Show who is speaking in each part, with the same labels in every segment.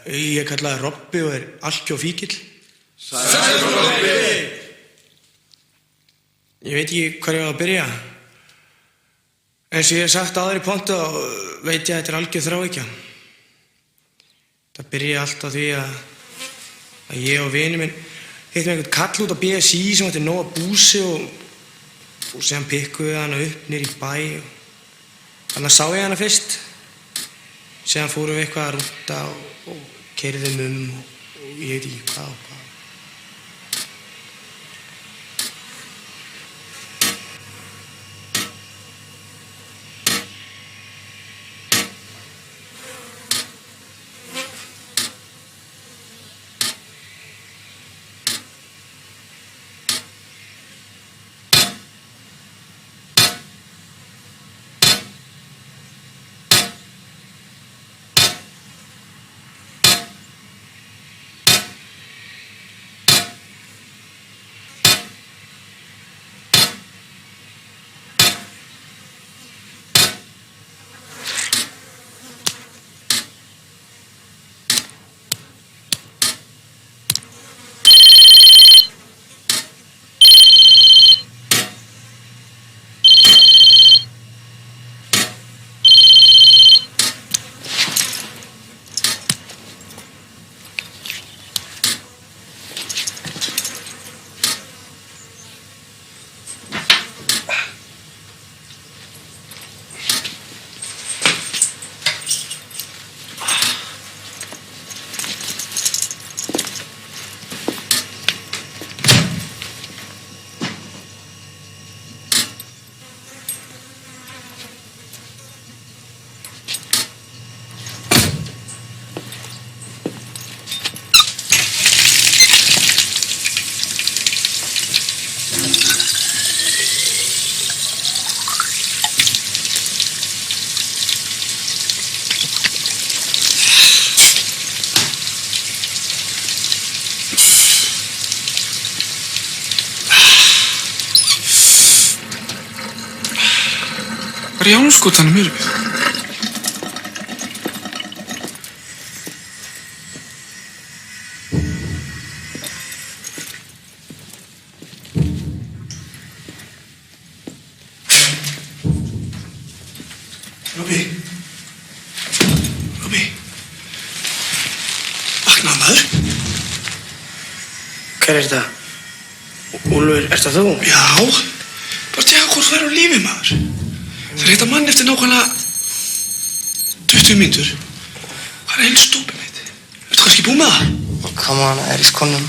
Speaker 1: Ég kallaði Robbi og alki og fíkill.
Speaker 2: Sæll Robbi!
Speaker 1: Ég veit ekki hvar ég var að byrja. Eins og ég hef sagt áður í pontu þá veit ég að þetta algjör þráhyggja. Það byrjaði allt á því að ég og vinur minn hittum einhvern kall út á BSI sem átti nóg að búsi og síðan pikkuðu hana upp niður í bæ og þannig sá ég hana fyrst. Síðan fórum við eitthvað að rúta og keyrðum og ég veit ekki hvað og hvað.
Speaker 3: Hvar í ánskotanum erum við?
Speaker 1: Robbi. Vaknaðu maður. Hver þetta? Úlfur, ert það þú?
Speaker 3: Já, bara tjekka hvort þú er á lífi, maður. Það heita mann eftir nákvæmlega 20 mínútur. Hvað er stopið mitt? Ertu kannski búið með það?
Speaker 4: Come on, er í skónum.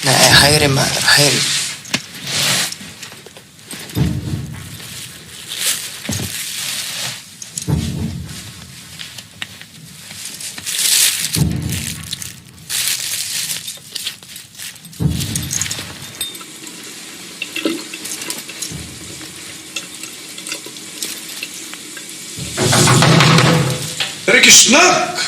Speaker 4: Nei, hægri maður, hægri.
Speaker 3: Er ekki snögg?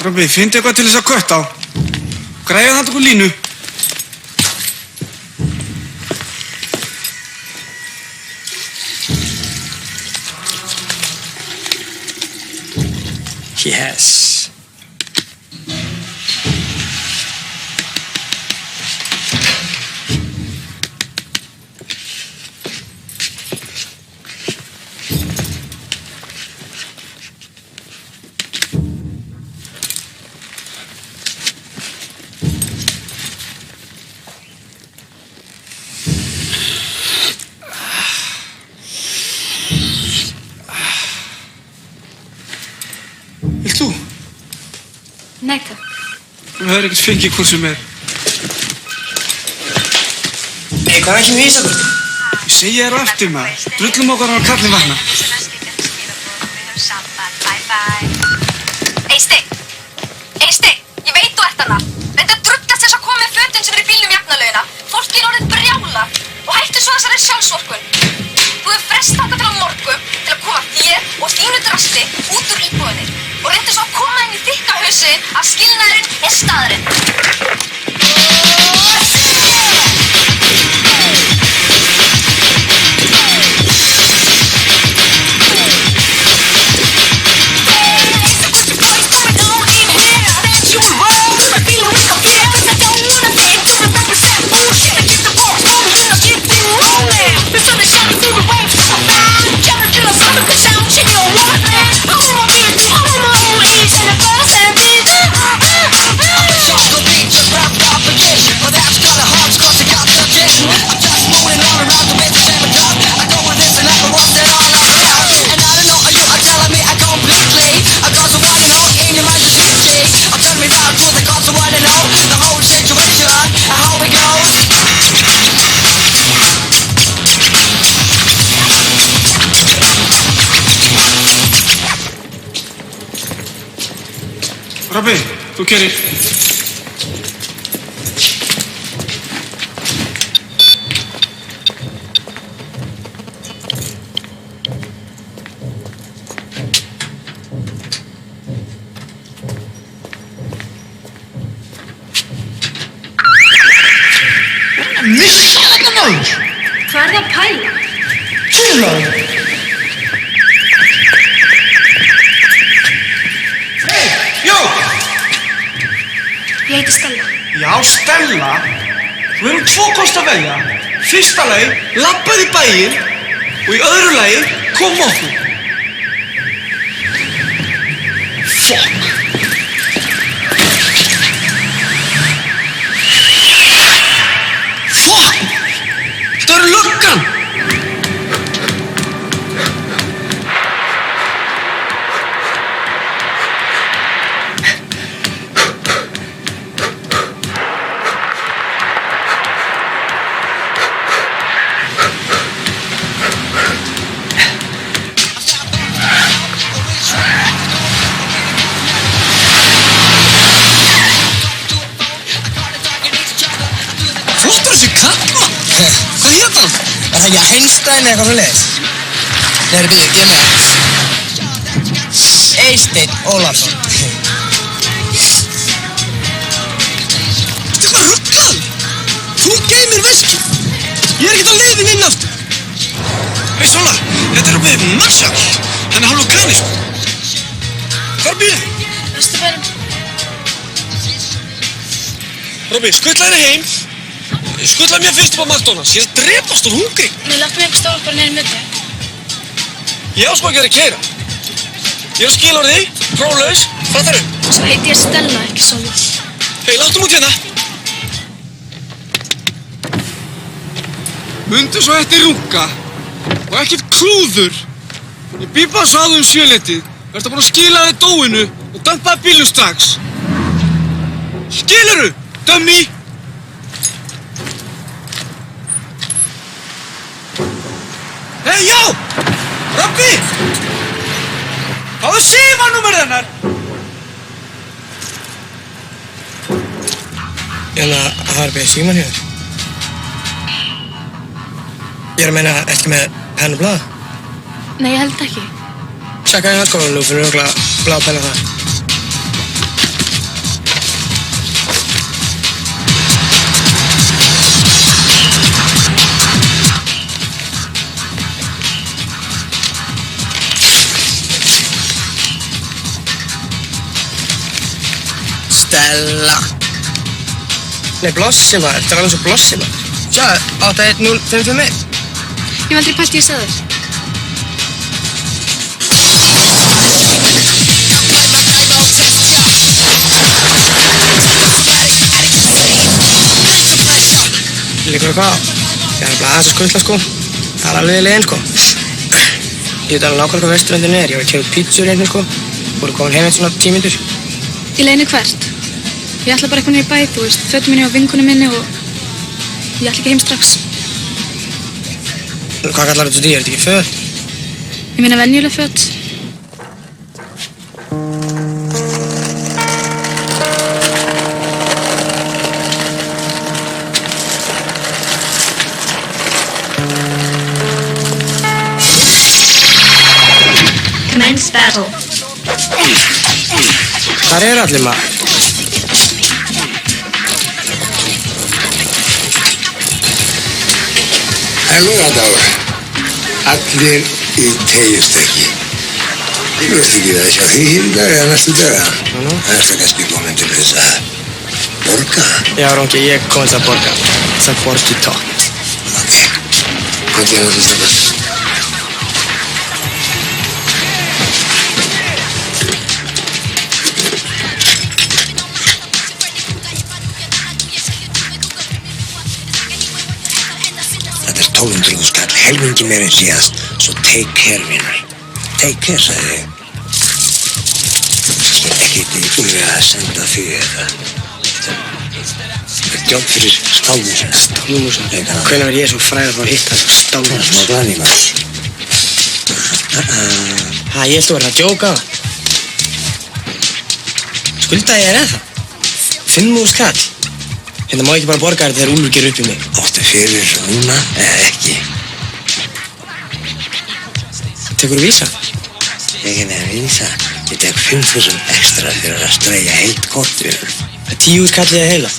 Speaker 3: Robbi, finndu eitthvað til þess að kötta á. Græja þetta okkur línu.
Speaker 1: Yes.
Speaker 5: Nei takk.
Speaker 3: Þú hefur ekkert fengið hvort sem er.
Speaker 1: Nei, hvað er ekki með Ísabjörn?
Speaker 3: Ég segi þér á eftir maður. Drullum okkar á að kallin vakna.
Speaker 5: Eysteinn, ég veit þú ert hana. Reyndu að drullast þess að koma með fötin sem eru í bílnum jafnalaugina. Fólki er orðið brjálað og hættu svo þessari sjálfsvorkunn. Þú hefur frest þangað til á morgun til að koma þér og þínu drasti út úr íbúðinni og reyndu svo að koma inn í þykka hausinn að skilnaðurinn er staðurinn.
Speaker 3: Robby, þú gerir.
Speaker 1: Missa þetta maður!
Speaker 5: Hvað er það að pæla?
Speaker 1: Kyrraðu! Hei, Jó!
Speaker 5: Ég heiti Stella.
Speaker 3: Já, Stella. Þú hefur tvo kost að velja. Fyrsta lagi, labbaðu í bæinn og í öðru lagi, kom okkur. Fuck. Fuck! Það eru löggan!
Speaker 4: Það ekki Einstein eða eitthvað svo leiðis? Nei, byrju, ég er með. Eysteinn Ólafsson.
Speaker 3: Þetta er bara rugglan! Þú geymir veski! Ég er ekkert á leiðin inn aftur! Hei, Sola, þetta er við Marshall! Hann er hálf græni, sko! Hvar býr þið?
Speaker 5: Vesturbænum.
Speaker 3: Robby, skuttla henni heim. Skuttla mér fyrst upp á McDonald's. Ég er að drepast úr hungri.
Speaker 5: Nei, láttu mig ekki stóla bara niður mjög.
Speaker 3: Ég á sko ekki að keyra. Ég á skilorði, próflaus, fattar þú?
Speaker 5: Svo heiti ég Stella, ekki Sola.
Speaker 3: Hei, láttu út hérna. Mundu svo eftir runga og ekkert klúður. Ég býr bara sáðu sjöleytið. Verður búin að skila þér dóinu og dampaði bílnum strax. Skilurðu, dummy? Hei, já! Robby! Fáðu símanúmerið hennar!
Speaker 1: Harfi, síman hér. Ég er að meina, ertu með penn og blað?
Speaker 5: Nei, ég held ekki.
Speaker 1: Tjekka í handkólanum, þú finnur örugglega blað og penna þar.
Speaker 4: Stella.
Speaker 1: Nei, blossi maður, þetta er alveg svo blossi maður.
Speaker 4: Sjáðu, 81055.
Speaker 5: Ég hef aldrei pælt í að segja þér.
Speaker 1: Líkur þú hvað? Ég er bara aðeins að skutla sko. Það er alveg í leiðin sko. Ég veit alveg nákvæmlega hvað Vesturlöndin er. Ég var að keyra út pítsur einhvern sko. Voru komin heim eftir svona 10 mínútur.
Speaker 6: Í leiðinni hvert? Ég ætla bara eitthvað niður í bæ, þú veist, fötum minni á vinkunum minni og ég ætla ekki heim strax.
Speaker 1: Hvað kallar þetta því? Er þetta ekki föt?
Speaker 6: Ég meina venjuleg föt.
Speaker 5: Commence battle.
Speaker 1: Hvar eru allir maður?
Speaker 2: Laugardagur. Allir í teygjustekki. Þú veist ekki það sjá því dag eða næstu daga. Það ertu kannski komin til þess að borga.
Speaker 1: Já, Ronki, ég kom þess að borga. Þess að borga í tótt.
Speaker 2: Ok. Hvað er þetta stöfum? Þetta er 1200 skall, helmingi meir en síðast, svo take care, vinur. Take care, sagði ég. Ég ekki ykkur að senda fyrir þetta. Þetta er jobb fyrir Stálmúsin.
Speaker 1: Stálmúsin? Hvenær verð ég svo fræður að fá að hitta þessu Stálmúsin?
Speaker 2: Smá glani, maður.
Speaker 1: Ég held þú verið að djóka. Skuldaði ég það? 5.000 skall? Hérna má ekki bara borga þér þegar Úlfur gerur upp í mig.
Speaker 2: Áttu fyrir núna eða ekki?
Speaker 1: Tekur þú vísa?
Speaker 2: Ekki nefn vísa. Ég tek 5.000 ekstra fyrir að streyja heilt kort fyrir.
Speaker 1: Það er 10.000 skall í það heila.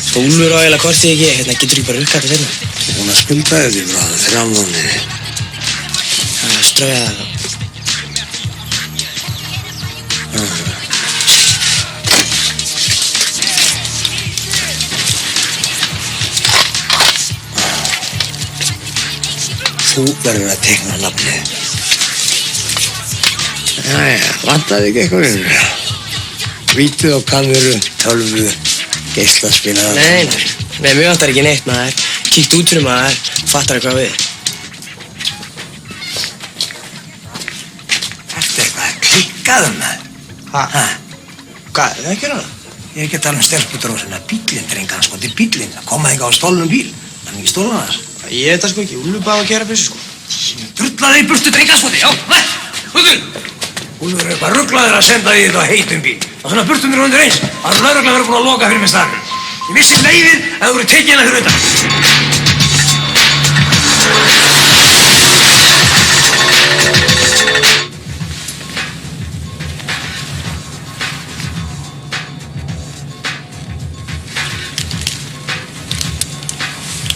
Speaker 1: Svo Úlfur á heila kortið ekki, hérna getur þú bara rukkað þetta seinna.
Speaker 2: Ég er búinn að skulda þér bráðum 3 mánuði.
Speaker 1: Það er strauja það þá.
Speaker 2: Þú verður að teikna nafnið. Jæja, vantaði ekki eitthvað vinnur. Vítið á kameru, tölvu, geislaspilaðar.
Speaker 1: Nei, mjög vantar ekki neitt maður. Kíkt út fyrir maður, fattar eitthvað við.
Speaker 2: Ertu eitthvað að klikkaðu maður?
Speaker 1: Ha? Hvað, er það ekki ráða?
Speaker 2: Ég er ekki að tala um stelpudrósina, bíllinn, drengan, sko, til bíllinn. Að koma hingað á stolnum bíl. Það er ekki stolnum hans.
Speaker 1: Ég veit það sko ekki, Úlfur bá að gera byssu sko.
Speaker 2: Drullaði í burtu drengaskoti, já, Úlfur! Úlfur er eitthvað rugglaður að senda því þetta á heitum bíl. Og svona burtu mér undir eins, að lögreglan verður búin að loka fyrir mig staðnum. Ég missi leiðið að þú voru tekið hérna fyrir utan.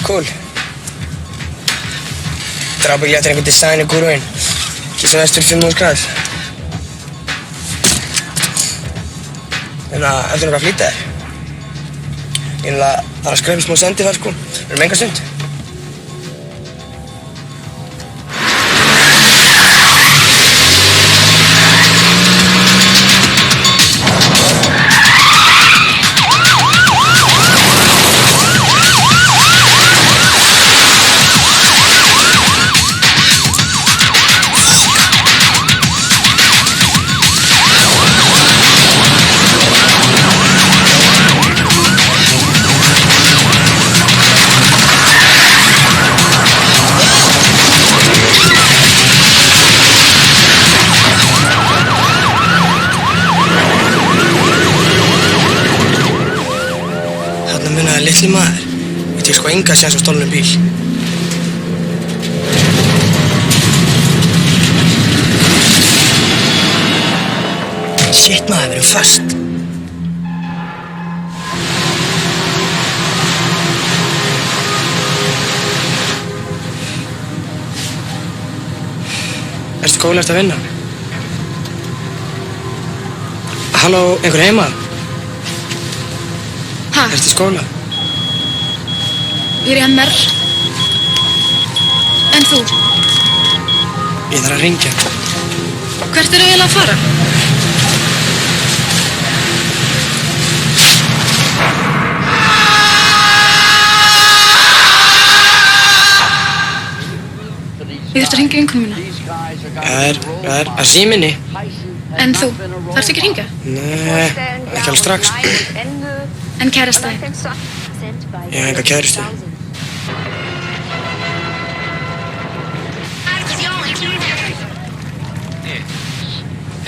Speaker 1: Cool. Drábygglega eftir einhvern design í gúruinn. Ekki sem vestur 5.000 skall. Hérna, heldur þú eitthvað að flýta þér? Ég þarf að skræpa smá sendi þar sko. Erum enga stund? Litli maður. Ég tek sko enga séns á stolnum bíl. Shit maður, við erum föst. Ertu góðlegast að vinna? Halló, einhver heima?
Speaker 6: Ha?
Speaker 1: Ertu í skóla?
Speaker 6: Ég er í MR. En þú?
Speaker 1: Ég þarf að ringja.
Speaker 6: Hvert eru eiginlega að fara? Ég þurfti að hringja vinkonum mína.
Speaker 1: Það er síminni.
Speaker 6: En þú? Þarftu ekki að hringja?
Speaker 1: Nei, Ekki alveg strax.
Speaker 6: En kærasta þín?
Speaker 1: Ég hef enga kærustu.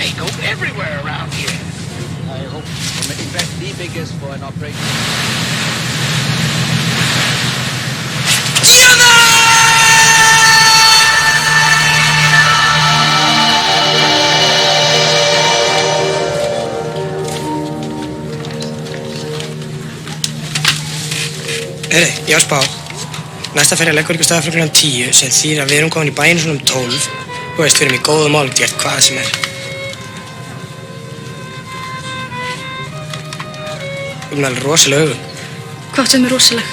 Speaker 7: They go everywhere around here. I hope to make the biggest for an operation.
Speaker 1: Heyri, ég var spá. Næsta ferð leggur ykkur staðar frá klukkan 10 sem þýðir að við erum komin í bæinn svona 12. Þú veist, við erum í góðu máli gert hvað sem er. Þú erum alveg rosalega augun.
Speaker 6: Hvað áttu með rosaleg?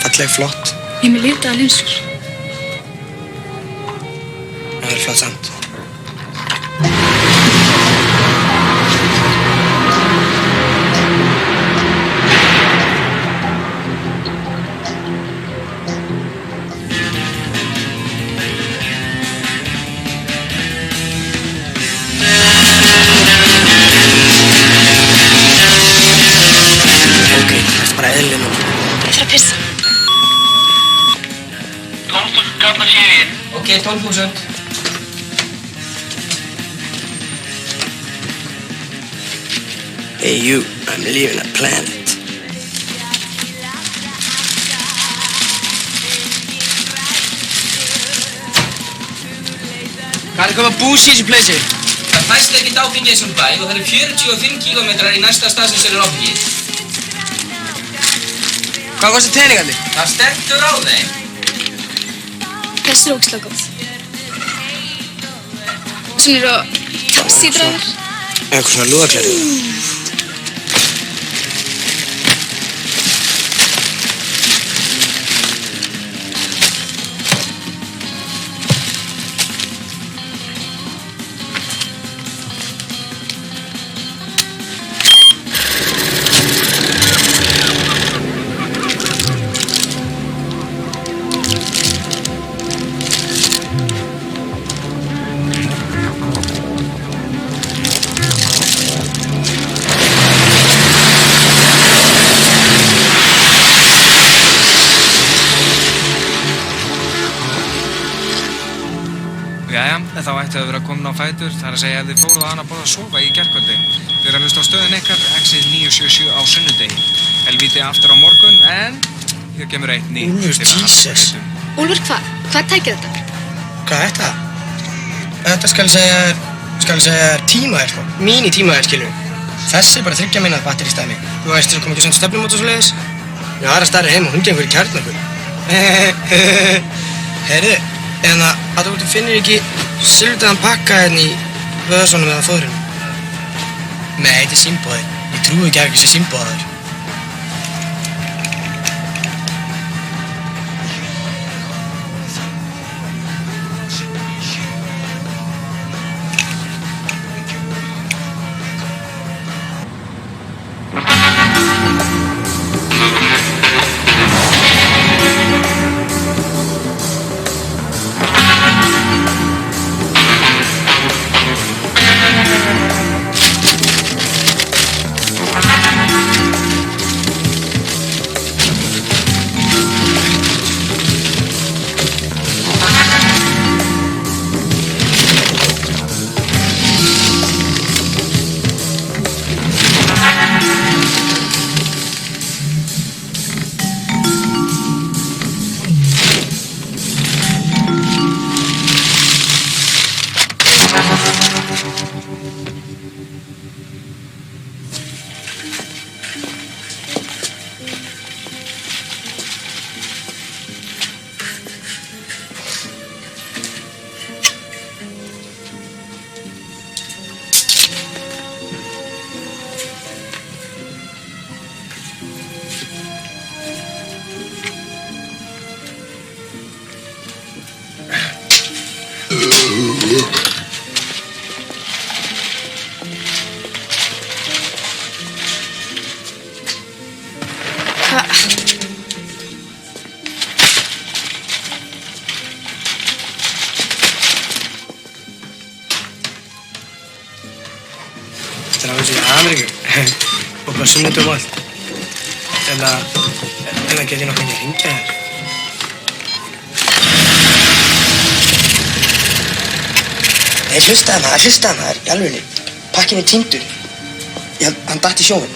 Speaker 1: Falleg, flott.
Speaker 6: Ég er með litaða linsur.
Speaker 1: Það er flott samt. Bara eðlileg núna.
Speaker 6: Ég þarf að pissa.
Speaker 7: 12.000 kallar séu inn.
Speaker 1: Ok, 12.000. Hey you, I'm leaving a planet.
Speaker 4: Hvað er komið búsi í þessu pleysi?
Speaker 8: Það fæst ekkert áfengi í þessum bæ og það eru 45 kílómetrar í næsta stað sem selur áfengi.
Speaker 4: Hvað kostar teiningandi?
Speaker 8: Það stendur á þeim.
Speaker 6: Þessi er ógeðslega góð. Svona eru síðræðar.
Speaker 1: Eitthvað svona lúðaklæði.
Speaker 9: Jæja, þá ættu að vera komin á fætur, það er að segja ef þið fóruð á annað borð að sofa í gærkvöldi. Þið eru að hlusta á stöðin ykkar, Exit 977 á sunnudegi. Helvíti aftur á morgun, en hér kemur eitt nýtt
Speaker 1: Úlfur,
Speaker 9: til að halda
Speaker 1: Jesus.
Speaker 9: heitum.
Speaker 6: Úlfur, hvað? Hvað tækir þetta?
Speaker 1: Hvað er þetta? Þetta skal segja tímaðir, sko. Mínitímaðir, skilur við. Þessi er bara 3 mínútna batteristæmi. Þú veist, það kom ekki svona stefnumót og svoleiðis. Já, aðra staðar heim og hún gengur í kjarnarkur. Heyrðu, en að þú finnir ekki silfurdaðan pakka hérna í vöðsónum eða fóðrinu. Nei, þetta er símbóði. Ég trúi ekki að ekki sé símbóðaður. Þetta alveg svo í Ameríku. Og bara sunnudum og allt. En það get ég nokkuð ekki að hringja þér.
Speaker 4: Nei, hlustaðu maður, í alvegni. Pakkinn týndur. Hann datt í sjóinn.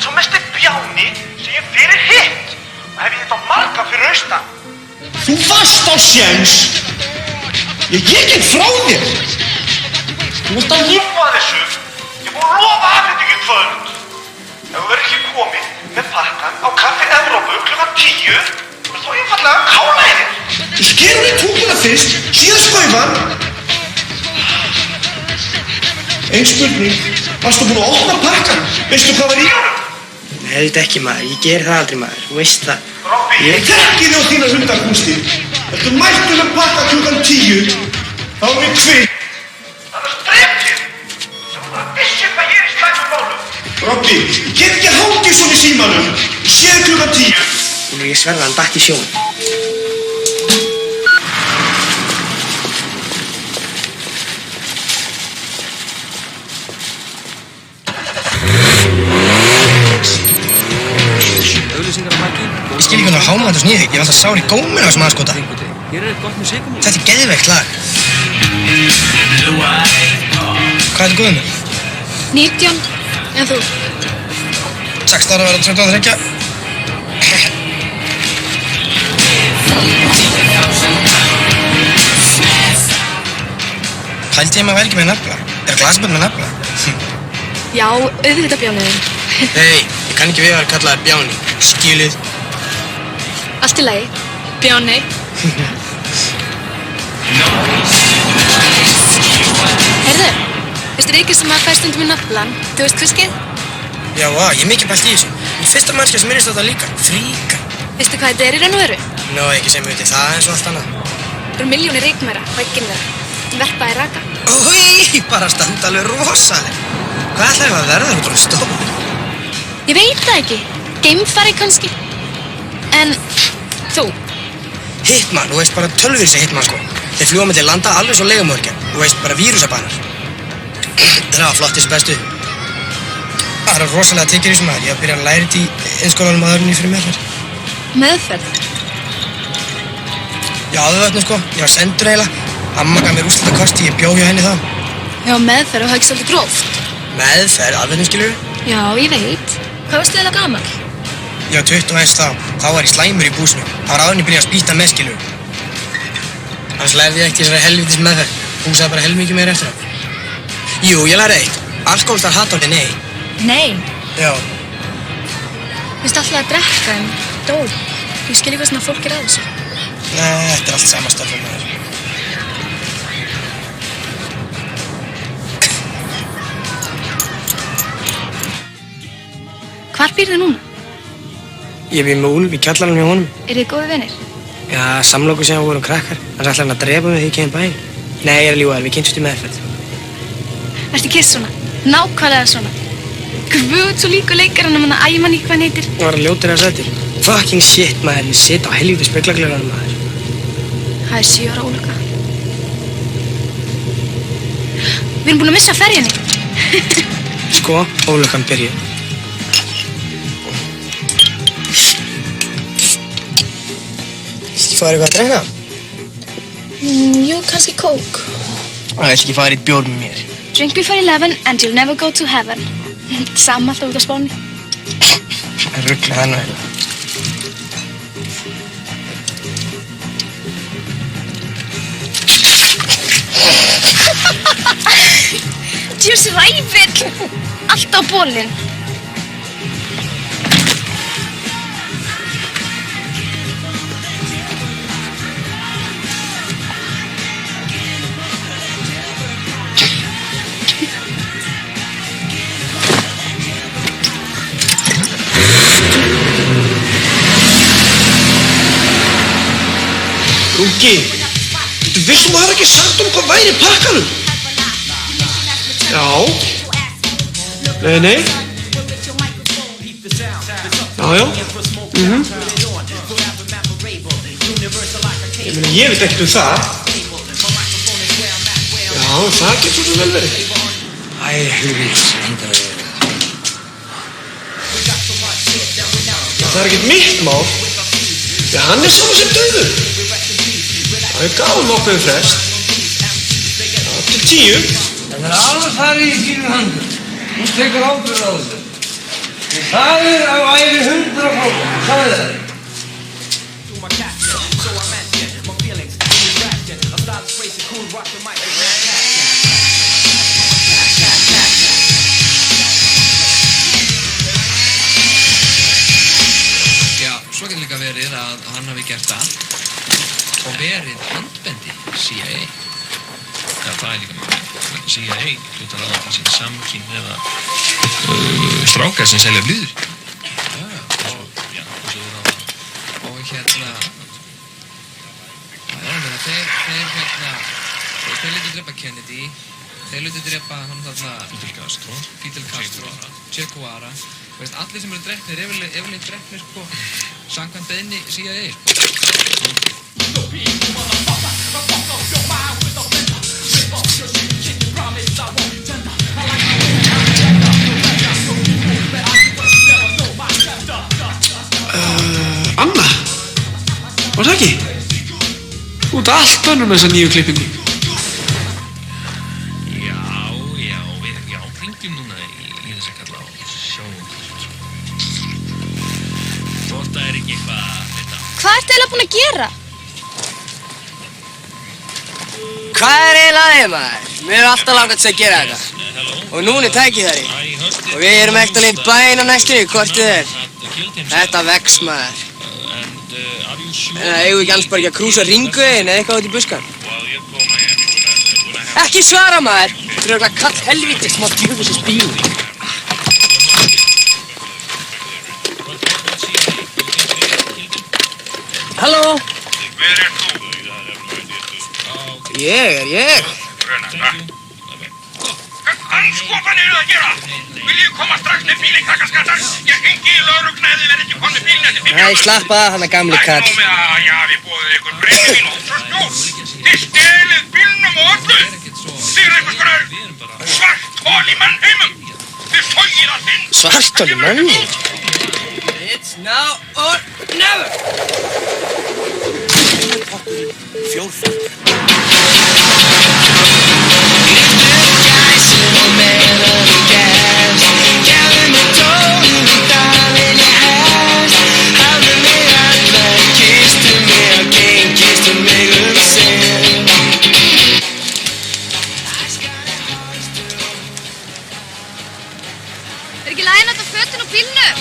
Speaker 3: Svo mest Bjáni sem ég fyrir hitt og hef ég þetta marga fyrir austan. Þú varst á séns. Ég gekk frá þér. Þú varst að lofa þessu. Ég búið að lofa afhendingu í kvöld. Ef þú verður ekki komið með pakkan á Kaffi Evrópu klukkan 10 þá einfallega kála ég þér. Þú skerur í túnuna fyrst, síðan skaufan. Ein spurning, varstu búin að opna pakkan? Veistu hvað var í honum?
Speaker 1: Nei, þetta ekki maður, ég ger það aldrei maður, þú veist það.
Speaker 3: Robby, ég þekki þig á þína hundakúnstir. Ertu mættur með pakka klukkan 10, þá er við kvitt. Annars drep þér. Sem þú vissir hvað ég er í slæmum málum. Robby, ég get ekki hangið svona í símanum. Séð klukkan 10.
Speaker 1: Úlfur, ég sverða, hann datt í sjóinn.
Speaker 4: Ég skil ekki hvernig háma þetta snýði þig. Ég var alltaf sár í góminu á þessum aðskota.
Speaker 9: Hér er gott með sigum.
Speaker 4: Þetta er geðveikt lag. Hvað er þetta góð með?
Speaker 6: 19, en þú?
Speaker 4: 16 ára verður 23. Pældi ég maður vel ekki með nafla? Er glasbönd með nafla?
Speaker 6: Já, auðvitað Bjániðin.
Speaker 4: Nei, ég kann ekki við að kalla það Bjáni. Skilið.
Speaker 6: Allt í lagi. Bjáni. Heyrðu, veistu Ríkir sem að fær stundum í naflan? Þú veist hviskið?
Speaker 4: Já, ég er mikið pælt í þessu. Mín fyrsta mannskja sem minnist á þetta líka. Fríka.
Speaker 6: Veistu hvað þetta er í raun og veru?
Speaker 4: Nó, ekki sem uti. Það er eins og allt annað.
Speaker 6: Það eru milljónir reykmæra, vegginn þeirra. Verpaði raka.
Speaker 4: Ói, bara standa alveg rosaleg. Hvað ætlaði að verða það út á stóð?
Speaker 6: Ég veit það ekki. Geimfari kannski. En þú?
Speaker 4: Hitman, þú veist bara tölvísi hitman sko. Þeir fljúa með til landa alveg svo legumorgja. Þú veist bara vírusabanar. Það var flott þessu bestu. Það er rosalega tekið í þessu maður. Ég var að byrja að læra þetta í innskólanum að öðrunni fyrir meðferð.
Speaker 6: Meðferð?
Speaker 4: Já, auðvitað sko. Ég var sendur eiginlega. Amma gaf mér úrslitakorti, ég bjó hjá henni þá.
Speaker 6: Já, meðferð og það ekki svolítið gróft.
Speaker 4: Meðferð, alveg skilur.
Speaker 6: Já, ég veit. Hvað varstu eiginlega gamall?
Speaker 4: Ég var 21 þá. Þá var ég slæmur í búsinu. Það var áðurinn ég byrjaði að spýta með skilur. Annars lærði ég ekki þessari helvítis meðferð. Húsaði bara helmikið meira eftir það. Jú, ég lærði eitt. Alkohólistar hata orðið nei.
Speaker 6: Nei.
Speaker 4: Já.
Speaker 6: Finnst alltaf að drekka en dóp. Ég skil ekki hvað svona fólk er að þessu.
Speaker 4: Nei, þetta er allt sama stafn með þér.
Speaker 6: Hvar býrðu núna?
Speaker 1: Ég býð með Úlf í kjallaranum hjá honum.
Speaker 6: Er þið góði vinir?
Speaker 1: Já, samlokur sem við vorum krakkar. Hann ætlaði hann að drepa mig þegar ég kemur bæinn. Nei, ég er að ljúga þér, við kynntumst í meðferð.
Speaker 6: Ertu kiss svona? Nákvæmlega svona. Guð, svo líku leikarinn að æ, man ekki hvað hann heitir.
Speaker 1: Það var að ljóta þér að sættir. Fucking shit, maður. Ég sit á helvíti speglagleranum, maður.
Speaker 6: Það er 7 ára ólukka. Við erum búin að missa ferjunni.
Speaker 1: Sko, ólukkan byrjuð.
Speaker 4: Viltu fara eitthvað að drekka?
Speaker 6: Jú, kannski kók.
Speaker 4: Það er ekki farið í bjór með mér.
Speaker 6: Drink before 11 and you'll never go to heaven. Sama alltaf út á Spáni.
Speaker 4: Það er ruggla það nú eiginlega.
Speaker 6: Djús ræfill! Allt á bólinn.
Speaker 3: Rúki, þú vissum að það er ekki sagt hvað væri í pakkanum? Já. Nei. Já. Ég veit ekkert það. Já, það getur svo vel verið.
Speaker 4: Æ,
Speaker 2: helvítis vandræði.
Speaker 3: Það er ekkert mitt mál. Já, hann er saman sem dauður. Það gaf hann nokkuð frest. Já, til 10.
Speaker 2: Það er alveg farið í þínu handur. Þú tekur ábyrgð á þessu. Það er á ævi 100 fólk. Það er það.
Speaker 10: Já, svo getur líka verið að hann hafi gert það og verið handbendi CIA. Já, það er líka mjög. CIA hlutar að það sín samkyn eða strákar sem selja blíður. Já, og hérna, það er alveg að þeir lutu drepa Kennedy, þeir lutu drepa hann þarna Fidel Castro, Che Guevara, veist, allir sem eru drepnir, yfirleitt drepnir sko, samkvæmt beiðni CIA sko.
Speaker 3: Anna? Var það ekki? Þú ert allt önnur með þessa nýju klippingu.
Speaker 10: Já, hringjum núna í þess að kalla á sjáum. Hvort það er ekki eitthvað þetta.
Speaker 6: Hvað ertu eiginlega búin að gera?
Speaker 4: Hvað er eiginlega aðeins maður? Mér er alltaf langað til að gera þetta. Og núna er tækifæri. Og við erum ekkert alveg í bæinn á næstunni, hvort þið er. Þetta vex maður. En eigum við ekki alls bara ekki að krúsa hringveginn eða eitthvað út í buskan? Ekki svara maður! Þú eru eitthvað kall helvítið smá djúfisins bíl. Halló?
Speaker 11: Hver er þú?
Speaker 4: Ég.
Speaker 11: Andskotan eru það að gera! Viljið koma strax með bílinn, krakkaskattar? Ég hringi í lögregluna ef þið verið ekki komið með bílinn eftir 5
Speaker 4: Nei, slappa það, hann er gamli kall.
Speaker 11: Það er nóg með að Jafi boðið ykkur brennivín og ótrúskjól. Þið stelið bílnum og öllu. Þið eru einhvers konar svarthol í mannheimum. Þið sogið allt inn.
Speaker 4: Svarthol í mannheimum?
Speaker 2: It's now or never!
Speaker 4: Fjórflokkur.
Speaker 6: Er ekki lægin þetta fötin á bílnum?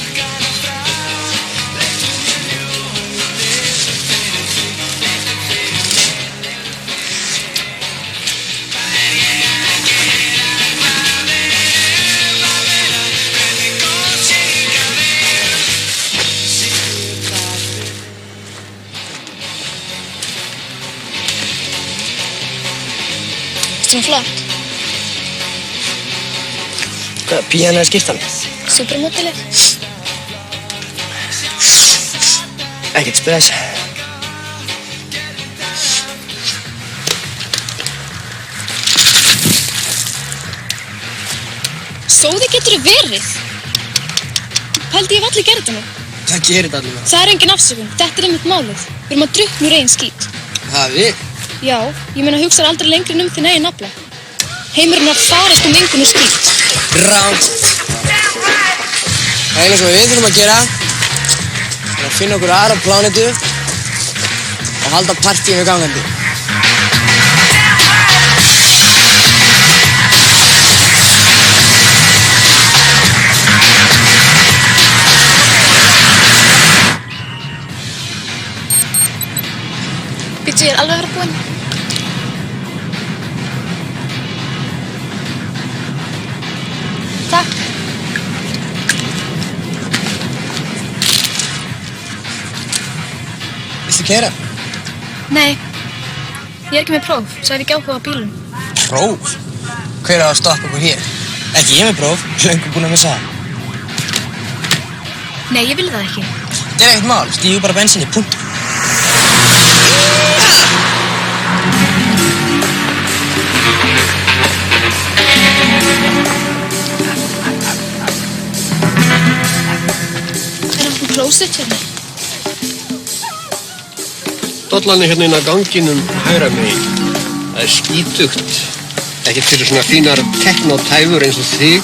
Speaker 6: Svona flott.
Speaker 4: Hvað, pían eða skiptan?
Speaker 6: Supermódeli.
Speaker 4: Ekkert spes.
Speaker 6: Sóði getur þið verið. Pældi ég allir gerði þetta nú.
Speaker 4: Hvað gerir þetta allir með?
Speaker 6: Það er engin afsökun. Þetta er einmitt málið. Við erum að drukkna úr eigin skít.
Speaker 4: Það við?
Speaker 6: Já, ég meina hugsaðu aldrei lengri en þinn eigin nafla. Heimurinn er að farast mengun og skít.
Speaker 4: Rangt. Það eina sem við þurfum að gera er að finna okkur aðra plánetu og halda partíinu gangandi.
Speaker 6: Býttu, ég er alveg að vera búinn. Takk.
Speaker 4: Viltu keyra?
Speaker 6: Nei, ég er ekki með próf, svo hef ég ekki áhuga á bílum.
Speaker 4: Próf? Hver á að stoppa okkur hér? Ekki ég með próf, löngu búinn að missa það.
Speaker 6: Nei, ég vil það ekki.
Speaker 4: Þetta er ekkert mál, stígu bara bensinni, punkt.
Speaker 6: klósett hérna.
Speaker 12: Dollan er hérna inn að ganginum hægra megin. Það er skítugt. Ekkert fyrir svona fínar teknotæfur eins og þig.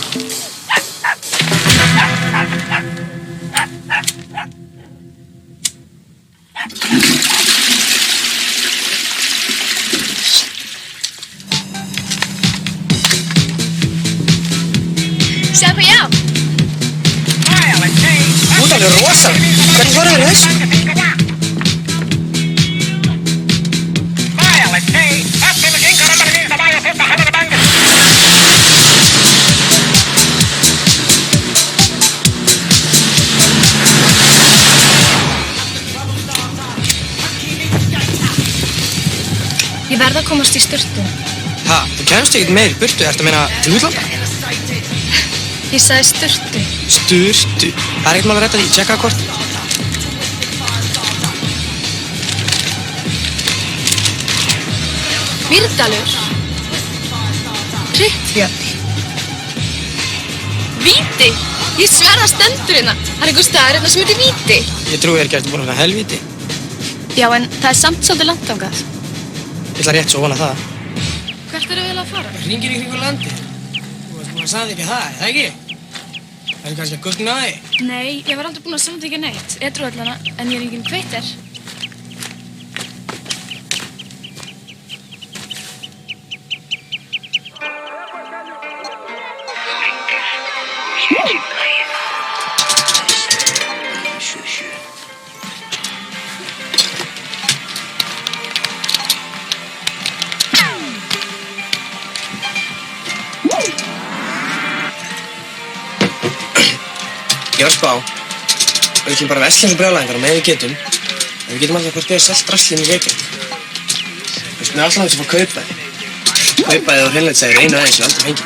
Speaker 6: Sjá hvað ég á.
Speaker 4: Þú ert alveg rosalega. Hvernig fóruð þér þessu?
Speaker 6: Ég verð að komast í sturtu.
Speaker 4: Ha, þú kemst ekkert meir í burtu, ertu að meina til útlanda?
Speaker 6: Ég sagði sturtu.
Speaker 4: Sturtu? Það er ekkert mál að redda því, tjekka kort.
Speaker 6: Mýrdalur. Hryggfjöll. Víti! Ég sver það stendur hérna. Það er einhver staður hérna sem heitir Víti.
Speaker 4: Ég trúi þér ekki að þú búin að helvíti.
Speaker 6: Já, en það er samt svolítið langt þangað.
Speaker 4: Ég ætla rétt svo að vona það.
Speaker 6: Hvert eru við að fara?
Speaker 4: Hringir í kringu landi. Þú varst búin að samþykkja það, það ekki? Það er kannski að gullna á því?
Speaker 6: Nei, ég var aldrei búin að samþykkja neitt. Edru allana, en ég er enginn kveiter.
Speaker 4: Ég var að spá. Við ætlum bara að versla þessu brjálæðingar og með við getum. En við getum alltaf hvort við selt drastlinn í Reykjavík. Við veist, með alltaf hægt að fá kaupaði. Kaupaði og hreinlega segir einu aðeins sem aldrei fengi.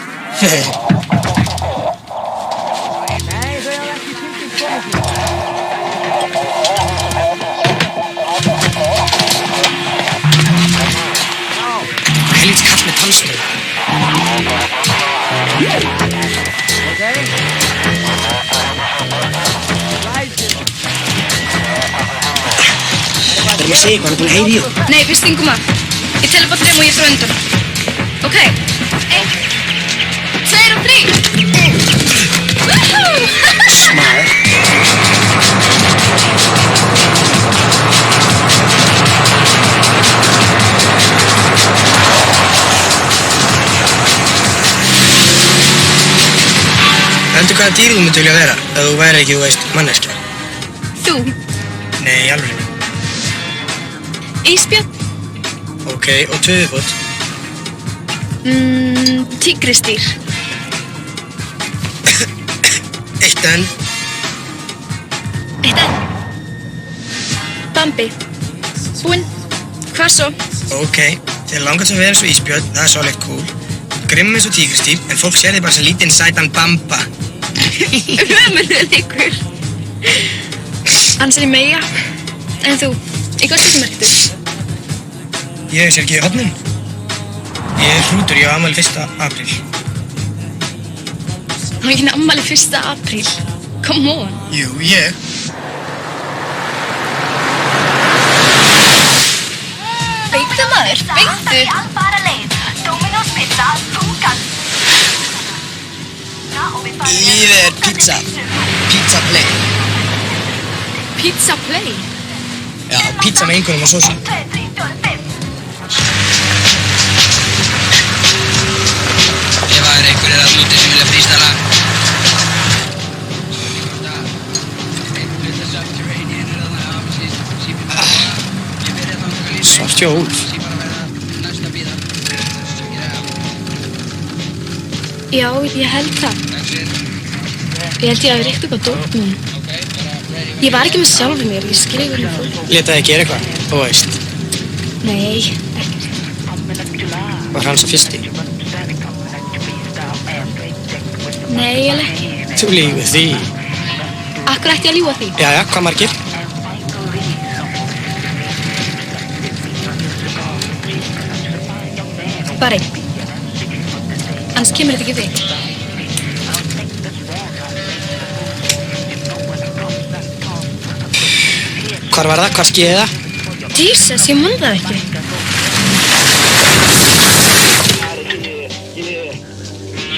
Speaker 4: Helvítis kall með tannskjöld. Það er að segja hvað hann er búin að heyra í þú.
Speaker 6: Nei, við stingum af. Ég tella bara 3 og ég þrá undan. Ok. 1, 2 og 3. Woohoo!
Speaker 4: Smaður. Heldur hvaða dýr þú myndi vilja vera ef þú væri ekki, þú veist, manneskja?
Speaker 6: Þú?
Speaker 4: Nei, alveg.
Speaker 6: Ísbjörn?
Speaker 4: Ok, og 2 viðbót?
Speaker 6: Tígristýr.
Speaker 4: 1 enn.
Speaker 6: 1 enn. Bambi. Búinn. Hvað svo?
Speaker 4: Ok, þið langar til að vera eins og ísbjörn, það er svolítið cool. Grimm eins og tígristýr, en fólk sér þig bara sem lítinn sætan bamba.
Speaker 6: Ömurlegur ykkur. Annars er ég Meyja. En þú, í hvað stundum ertu?
Speaker 4: Ég er Sergei Hodnin. Ég er hrútur, ég á afmæli 1. apríl.
Speaker 6: Hann er ekki afmæli 1. apríl. Come on.
Speaker 4: Jú, ég.
Speaker 5: Beigðu maður, beigðu. Bara leið. Domino's pizza, tungan.
Speaker 4: Lífið er pizza. Pizza play.
Speaker 6: Pizza play?
Speaker 4: Já, pizza með einhvernum og sósu.
Speaker 13: Ef það er einhverjir að úti sem vilja frístæla.
Speaker 4: Svartjó Úlf.
Speaker 6: Já, ég held það. Ég held ég hafi reykt eitthvað dót núna. Ég var ekki með sjálfur mér, ég skrif um það.
Speaker 4: Letaði að gera eitthvað, þú veist.
Speaker 6: Nei,
Speaker 4: Var hann svo fyrsti?
Speaker 6: nei, ég ekki.
Speaker 4: Þú lífið því.
Speaker 6: Akkur ætti ég að ljúga því?
Speaker 4: Jæja, hvað margir?
Speaker 6: Bara einn. Annars kemur þetta ekki við.
Speaker 4: Hvar var það? Hvar skeiði það?
Speaker 6: Jesus, ég man það ekki.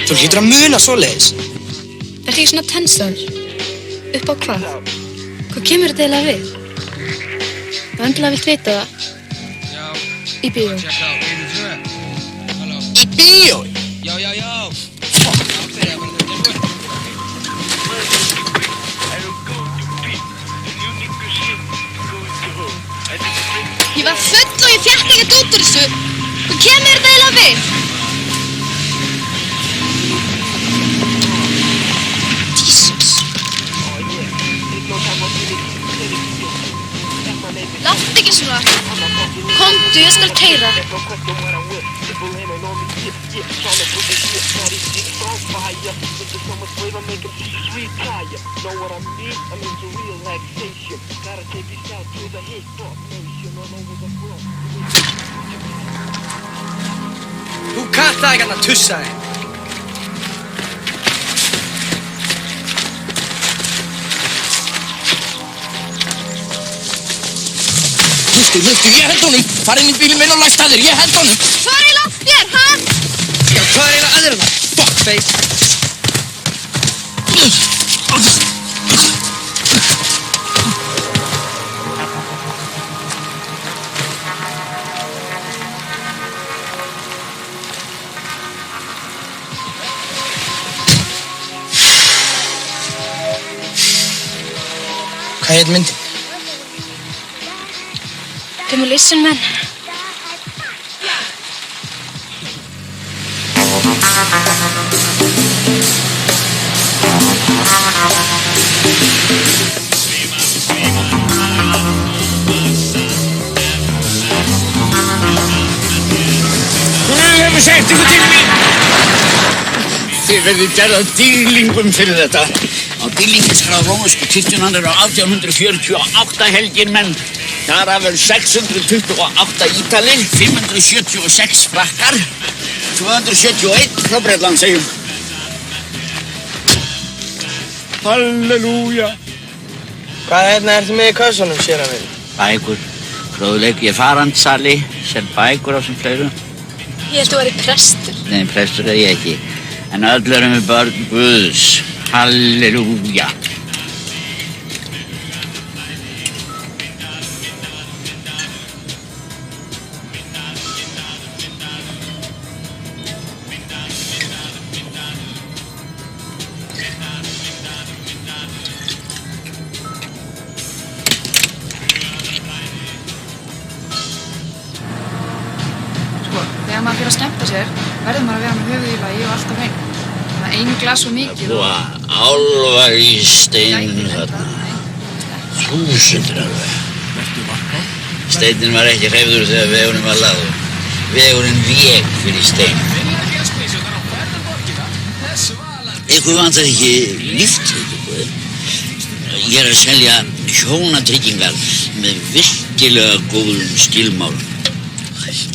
Speaker 4: Þú hlýtur að muna svoleiðis.
Speaker 6: Ertu ekki svona tensaður? Upp á hvað? Hvað kemur þetta eiginlega við? Það endilega vilt vita það. Í bíó.
Speaker 4: Í bíó?
Speaker 13: Já.
Speaker 6: Ég var full og ég fékk ekkert út úr þessu. Hvað kemur þetta eiginlega við? Jesus. Láttu ekki svona. Komdu, ég skal keyra.
Speaker 4: Þú kannt það ekki að tussa þig.
Speaker 3: Hluftu, ég held honum. Far inn í bílinn minn og læst að þér, ég held honum.
Speaker 6: Hvað er eiginlega að þér, ha?
Speaker 4: Já, hvað er eiginlega að þér þarna? Fuckface. Hvað heit myndin?
Speaker 6: Demolition Man.
Speaker 3: Guð hefur sett ykkur til mín. Þið verðið gerðað dýrlingum fyrir þetta.
Speaker 7: Á dýrlingaskrá rómösku kirkjunar eru 1848 helgir menn. Þar af eru 628 Ítalir, 576 Frakkar, 271 frá Bretlandseyjum.
Speaker 3: Halleluja.
Speaker 4: Hvað ertu með í kassanum, séra minn?
Speaker 7: Bækur, fróðuleik, ég er farandsali, sem bækur á sem fleiru.
Speaker 6: Ég held þú væri prestur.
Speaker 7: Nei, prestur er ég ekki, en öll erum við börn Guðs. Halleluja.
Speaker 14: Þegar maður fyrir að skemmta sér, verður maður að vera með höfuð í lagi og allt á hreinu. Það er einu glas og mikið og...
Speaker 7: Álfar í stein þarna. Þúsundir alveg. Steinin var ekki hreyfður þegar vegurinn var lagður. Vegurinn vék fyrir stein. Ykkur vantar ekki líft. Ég er að selja hjónatryggingar með virkilega góðum skilmálum.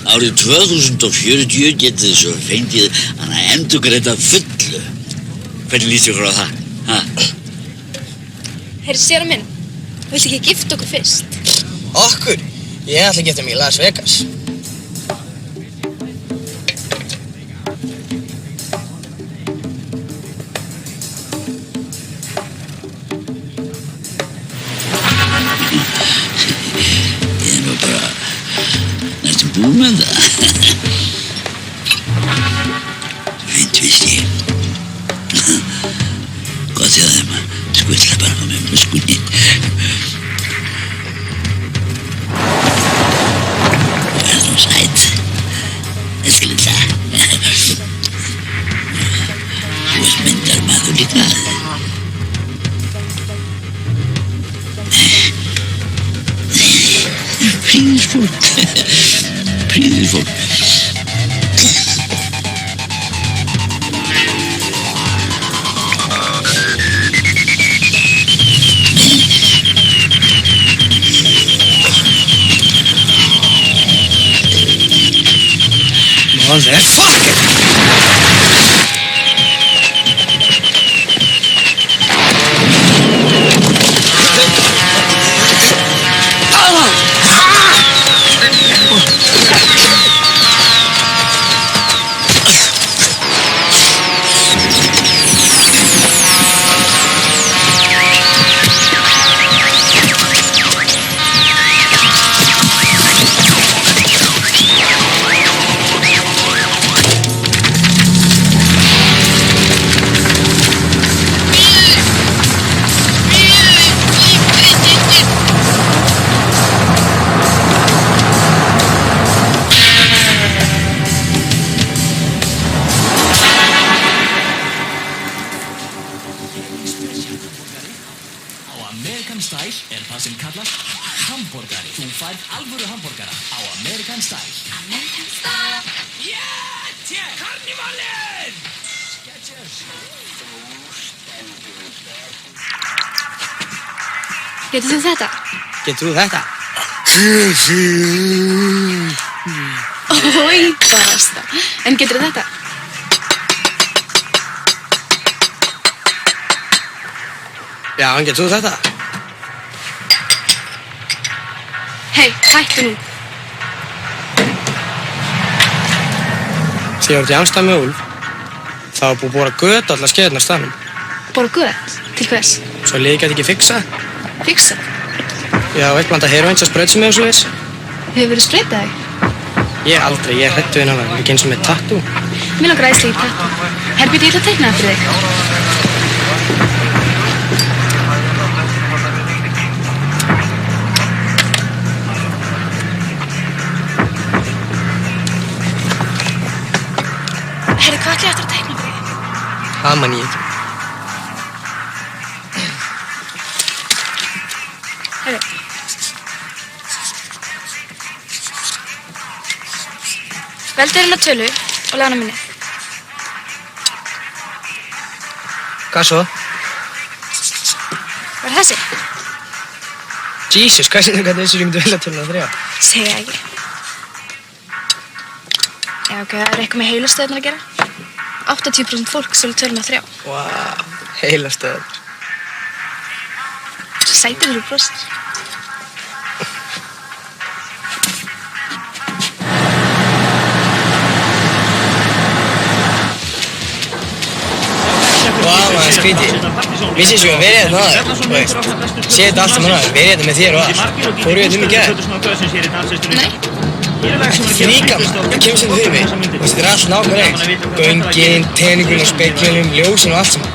Speaker 7: Árið 2040 getið þið svo fengið hana endurgreidda fullu. Hvernig líst ykkur á það? Ha?
Speaker 6: Heyrðu, séra minn, viltu ekki gifta okkur fyrst?
Speaker 4: Okkur? Ég ætla að gifta mig í Las Vegas.
Speaker 7: Ég er nú bara næstum búinn með það. Fint víst ég. Gott hjá þeim að skutla bara á mig flöskunni. Það er nú sætt. Skilja það. Þú ert myndarmaður líka. Prýðisfólk. Prýðisfólk.
Speaker 4: Motherfucker!
Speaker 15: Þú færð alvöru hamborgara á American Style.
Speaker 5: American Style.
Speaker 15: Karnivalinn!
Speaker 6: Getur þú þetta?
Speaker 4: Getur þú þetta?
Speaker 6: Ói, basta. En getur þú þetta?
Speaker 4: Já, en getur þú þetta?
Speaker 6: Hei, hættu nú.
Speaker 4: Þegar ég var í Amsterdam með Úlf, þá var búið að bora göt allar skeiðarnar staðnum.
Speaker 6: Bora göt? Til hvers?
Speaker 4: Svo liði gæti ekki fixa.
Speaker 6: Fixa?
Speaker 4: Já, eitt blanda heroins að sprauta sig með og svoleiðis.
Speaker 6: Hefur verið sprautað þig?
Speaker 4: Ég aldrei, ég hræddu við hennar, ekki eins og með tattoo.
Speaker 6: Mér langar æðislega í tattoo. Herbjörn, ég ætla að teikna það fyrir þig. Herri, hvað ætla ég eftir að teikna fyrir þig?
Speaker 4: Það man ég ekki.
Speaker 6: Herri. Veldu hérna tölu og lána minni.
Speaker 4: Hvað svo?
Speaker 6: Var þessi?
Speaker 4: Jesus, hvað sinni hvað þessu myndi velja töluna 3?
Speaker 6: Segja ekki. Já, ok, það er eitthvað með heilastöðunar að gera. 80% fólk selur töluna 3.
Speaker 4: Wow, heilastöðunar.
Speaker 6: Sætur þú brosir.
Speaker 4: Vá, maður skrítið. Vissi svo að verið hérna aður, þú veist. Sé þetta allt saman aður, verið hérna með þér og allt. Fóru ég í gær?
Speaker 6: Nei.
Speaker 4: Fríka maður, það kemur sem fyrir mig. Þetta er allt nákvæmlega eins. Göngin, teningurinn á speglunum, ljósin og allt saman.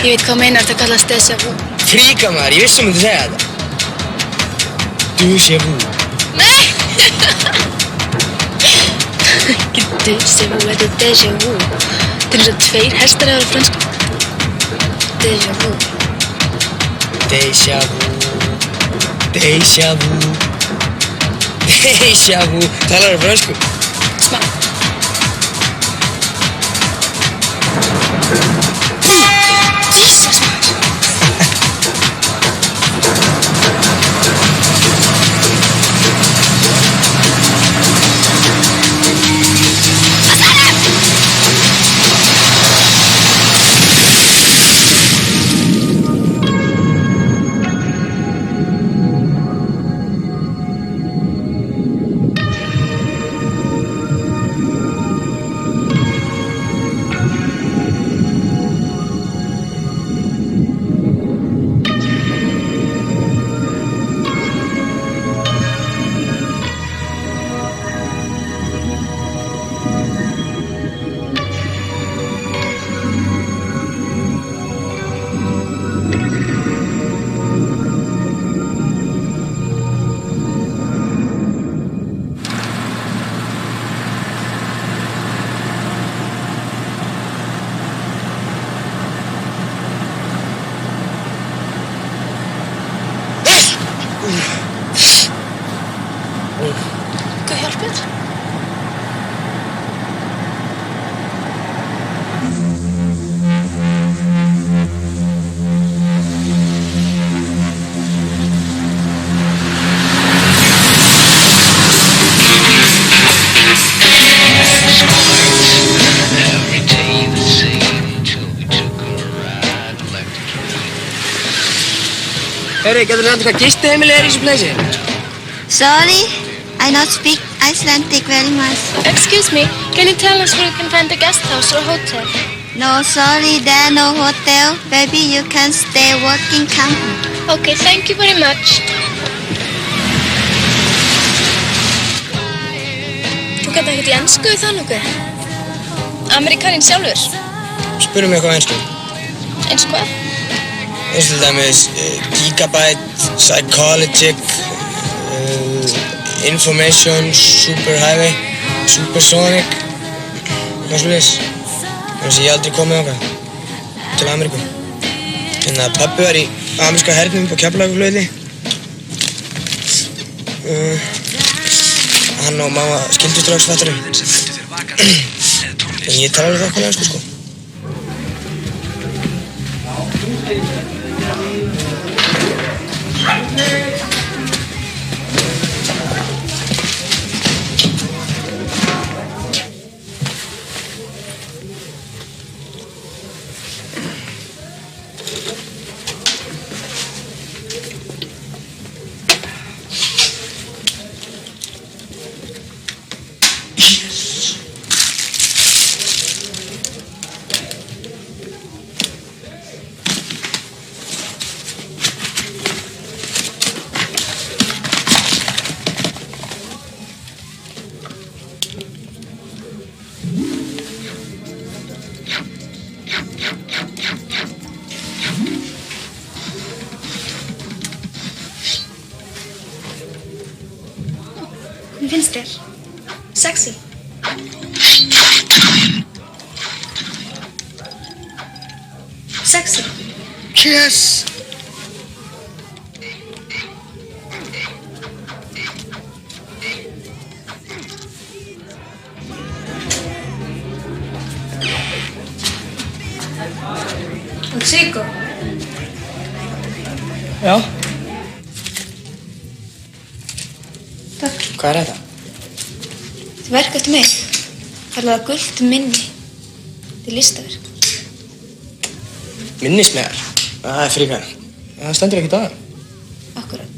Speaker 6: Ég veit hvað meinar þetta kallast déjà vu.
Speaker 4: Fríka maður, ég vissi að myndi segja þetta. Déjà vu.
Speaker 6: Nei! Ekki déjà vu, þetta er déjà vu. Þetta er eins og 2 hestar eða á frönsku. Déjà vu.
Speaker 4: Déjà vu. Déjà vu. Déjà vu. Talar á frönsku.
Speaker 6: Smá. Jesus, maður. Hvað hjálpar þér?
Speaker 4: Heyri, getur þú nefnt hvað gistiheimili er í þessu pleysi?
Speaker 16: Sorry, I not speak Icelandic very much.
Speaker 6: Excuse me, can you tell us where you can find a guest house or a hotel?
Speaker 16: No, sorry, there no hotel. Baby, you can stay working camp.
Speaker 6: Okay, thank you very much. Þú gæti ekkert í ensku í það nokkuð? Amerikaninn sjálfur?
Speaker 4: Spurum eitthvað á ensku.
Speaker 6: Eins og hvað?
Speaker 4: Eins til dæmis gigabyte, psychologic, information, superhighway, supersonic, eitthvað svoleiðis. Þannig að ég aldrei komið ákvað til Ameríku. En að pabbi var í ameríska hernum på Keflavíkurflugvelli. Hann og mamma skildu strax, fattarðu. En ég tala alveg þokkalega ensku, sko.
Speaker 6: Hvernig finnst þér? Sexy? Sexy?
Speaker 4: Yes!
Speaker 6: Og Chico?
Speaker 4: Já.
Speaker 6: Takk.
Speaker 4: Hvað er þetta?
Speaker 6: Þetta er verk eftir mig. Kallað það gult minni. Þetta er listaverk.
Speaker 4: Minnismegar? Það er fríkað. Það stendur ekkert á það.
Speaker 6: Akkurat.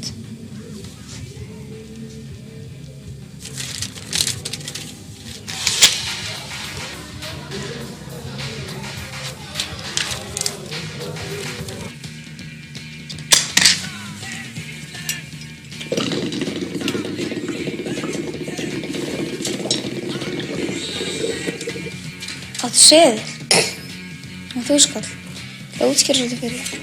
Speaker 6: Áttu seðil? Og þú skall. Það útskýra svolítið fyrir þér.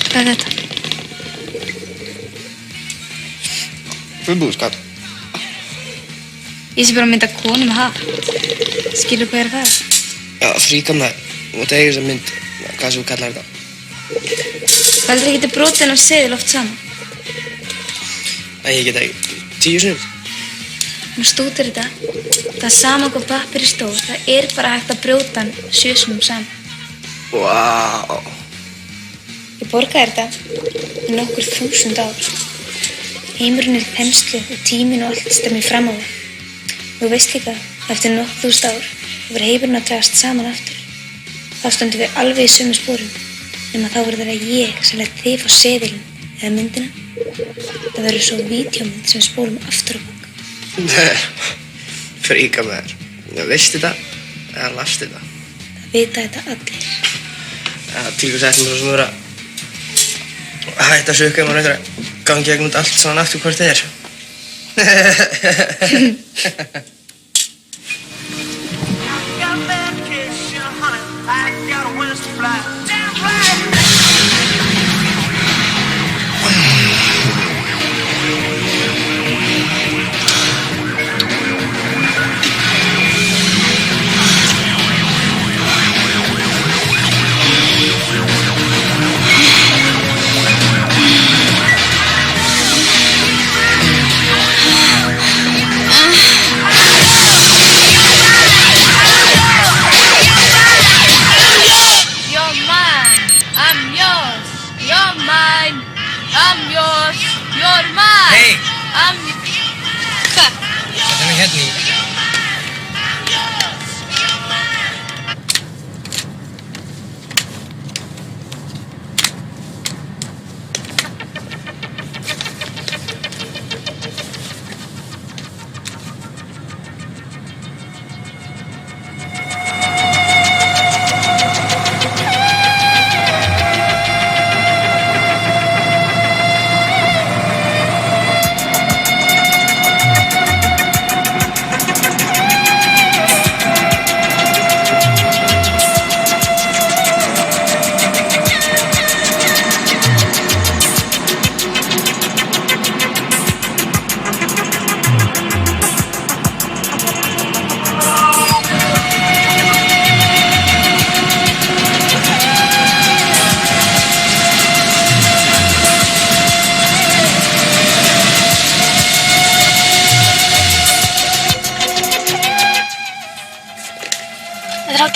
Speaker 6: Hvað er þetta?
Speaker 4: Umbúðskall.
Speaker 6: Ég sé bara að mynda konu með haf. Skilur hvað er að fara?
Speaker 4: Já, fríkað maður. Þú mátt eiga þessa mynd. Hvað sem þú kallar þetta.
Speaker 6: Heldur ég geti brotið hennar seðil oft saman?
Speaker 4: Nei, ég get ekki. 10 sinnum.
Speaker 6: Nú stútur þetta. Það er sama hvað pappir er stór. Það er bara hægt að brjóta hann 7 sinnum saman.
Speaker 4: Vá.
Speaker 6: Ég borgaði þetta í nokkur 1000 ár. Heimurinn er penslu og tíminn og allt stemmir fram á það. Þú veist líka að eftir nokkur 1000 ár hefur heimurinn að dragast saman aftur. Þá stöndum við alveg í sömu sporum. Nema þá verður það ég sem læt þig fá seðilinn eða myndina. Það verður svo vídeómynd sem við spólum aftur á bak.
Speaker 4: Nei, fríkað maður. Veist þetta eða last þetta?
Speaker 6: Það vita þetta allir.
Speaker 4: Já, til hvers ætlum við svo sem vera að hætta að sukka maður reyndar að gangi gegn út allt saman aftur hvort þið er.
Speaker 6: You're my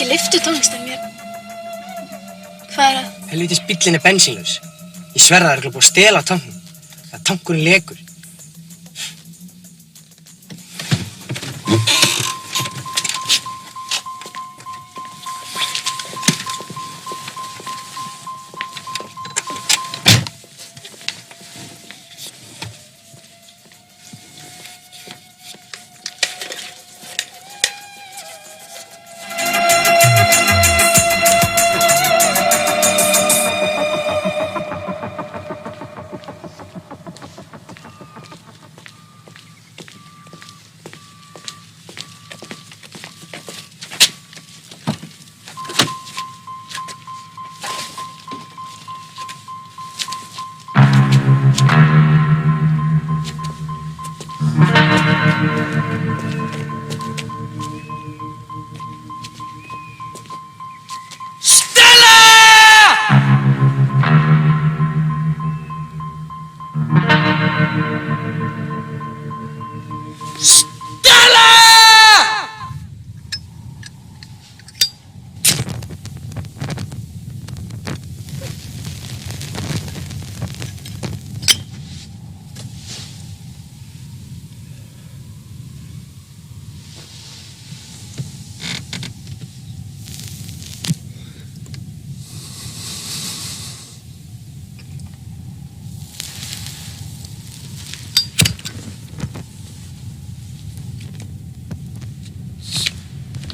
Speaker 6: ekki lyftutónlistin mér. Hvað það?
Speaker 4: Helvítis bíllinn bensínlaus. Ég sverða það búið að stela tanknum. Það tankurinn lekur.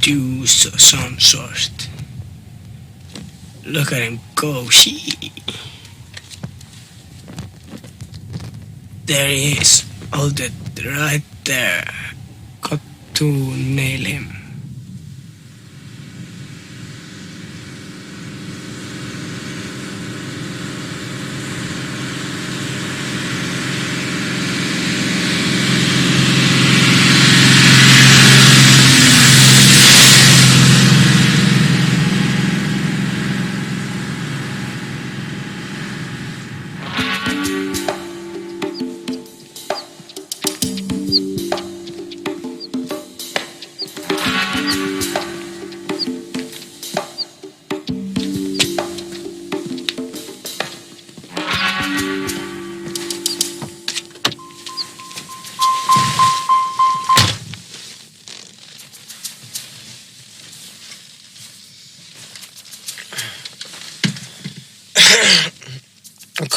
Speaker 4: Juice of some sort. Look at him go, she. There he is, hold it right there. Got to nail him.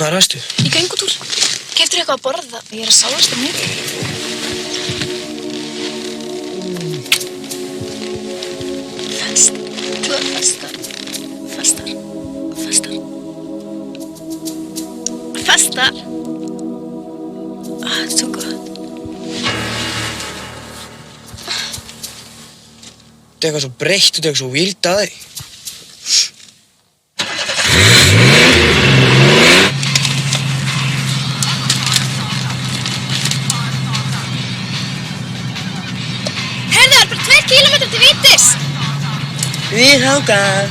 Speaker 4: Hvað varstu?
Speaker 6: Í göngutúr. Keyptirðu eitthvað að borða? Ég að sálast mér. Fast. Þú fastar. Fastar. Fastar. Fastar. Þetta er svo gott.
Speaker 4: Þetta er eitthvað svo breytt, þetta er eitthvað svo vild að þig. Við hákað.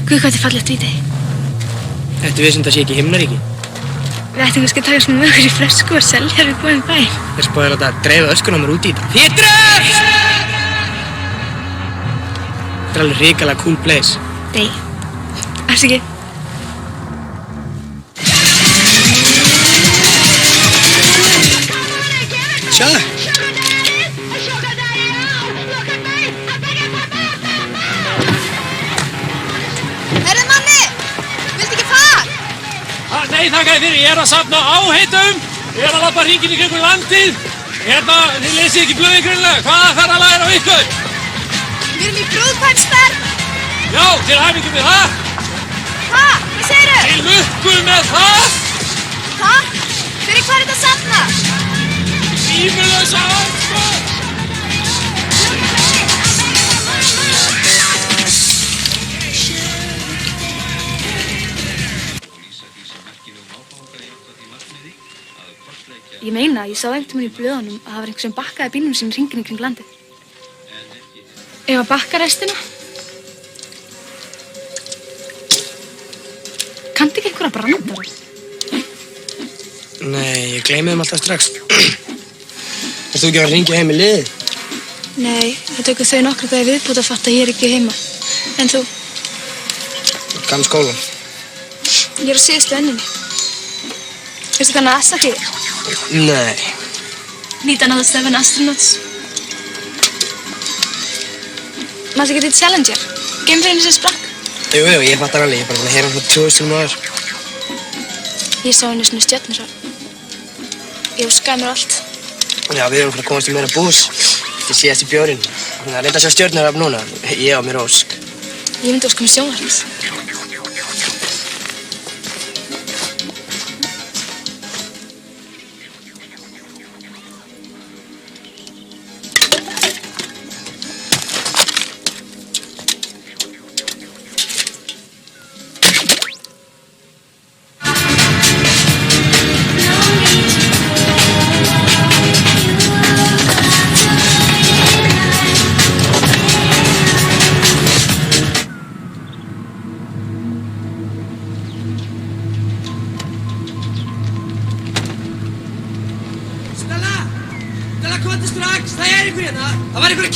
Speaker 6: Guð, hvað þetta er fallegt víti.
Speaker 4: Þetta við sem það sé ekki himnaríki.
Speaker 6: Við ættum kannski að taka svona með okkur í flösku og selja við búin bæ.
Speaker 4: Þess búið að láta að dreifa öskun á mér út í þetta. Pétur! Þetta er alveg hrikalega cool place.
Speaker 6: Nei, afsaki.
Speaker 4: Sjá það!
Speaker 5: Herðu manni! Viltu ekki far?
Speaker 17: Nei, þakka þér fyrir. Ég er að safna áheitum. Ég er að labba hringinn í kringum landið. Hérna, þið lesið ekki blöðin grunlega. Hvaða ferðalag er á ykkur?
Speaker 5: Við erum í brúðkaupsferð.
Speaker 17: Já, til hamingju með það.
Speaker 5: Ha? Hvað segirðu?
Speaker 17: Til lukku með það.
Speaker 5: Ha? Fyrir hvað er þetta að safna?
Speaker 17: Tímulösa ansvar!
Speaker 6: Ég meina, ég sá einhvern veginn í blöðunum að það var einhver sem bakkaði bílnum sínum hringinn í kring landið. Ef að bakka restina? Kanntu ekki einhverja brandara?
Speaker 4: Nei, ég gleymi þeim alltaf strax. Erst þú ekki að hringja heim í liðið?
Speaker 6: Nei, það tekur þau nokkra dagi viðbútt að fatta að ég er ekki heima. En þú?
Speaker 4: Kann skólan.
Speaker 6: Ég er á síðustu önninni. Veistu hvað NASA þýðir?
Speaker 4: Nei.
Speaker 6: Meet another 7 astronauts. Manstu ekki þetta Challenger? Geimferðinni sem sprakk?
Speaker 4: Jú, ég fattar alveg. Ég er bara búin að heyra hann fyrir 2000 áður.
Speaker 6: Ég sá einu svona stjörnur. Ég óskaði mér allt.
Speaker 4: Já, við erum fyrir að komast í meira bús. Þetta er síðast í bjórinn. Það er reynda að sjá stjörnur af núna. Ég á mér ósk.
Speaker 6: Ég myndi óska mér sjónvarps.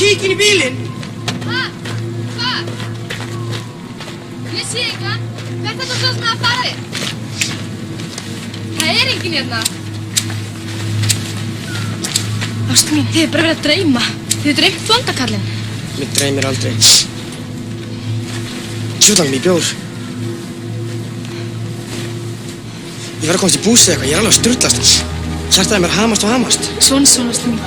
Speaker 4: Kíkin í bílinn!
Speaker 5: Hvað? Ég sé ekki hann. Hvert er þetta svo sem að fara þig? Það er enginn hérna.
Speaker 6: Ástu mín, þið er bara verið að dreyma. Þið er dreymt vandakallinn.
Speaker 4: Mér dreymir aldrei. Sjúðan mér í bjór. Ég verð að komast í búsið eitthvað, ég er alveg að sturlast. Hjartaði mér hamast og hamast.
Speaker 6: Svona, ástu mín.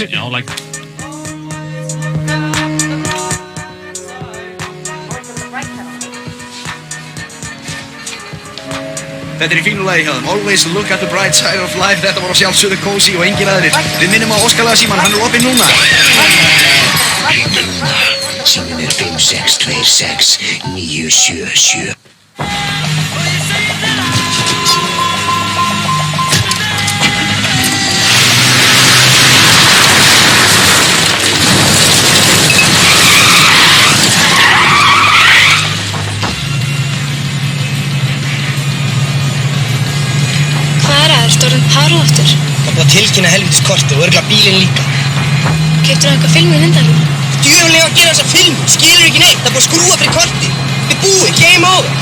Speaker 17: Já, like that.
Speaker 18: Þetta er í fínu lagi hjá þeim. Always look at the bright side of life. Þetta var á sjálfsögðu Cozy og engin aðrir. Við minnum á óskalega síman, hann er opinn núna.
Speaker 2: Síminn er 5626 977.
Speaker 6: Haraldur.
Speaker 4: Það er búið að tilkynna helvitis kortið og örugglega bílinn líka.
Speaker 6: Keyptirðu eitthvað film í Vindalínu?
Speaker 4: Djöfulega að gera þessa film, skilur ekki neitt, það er búið að skrúa fyrir kortið. Við búið, game over.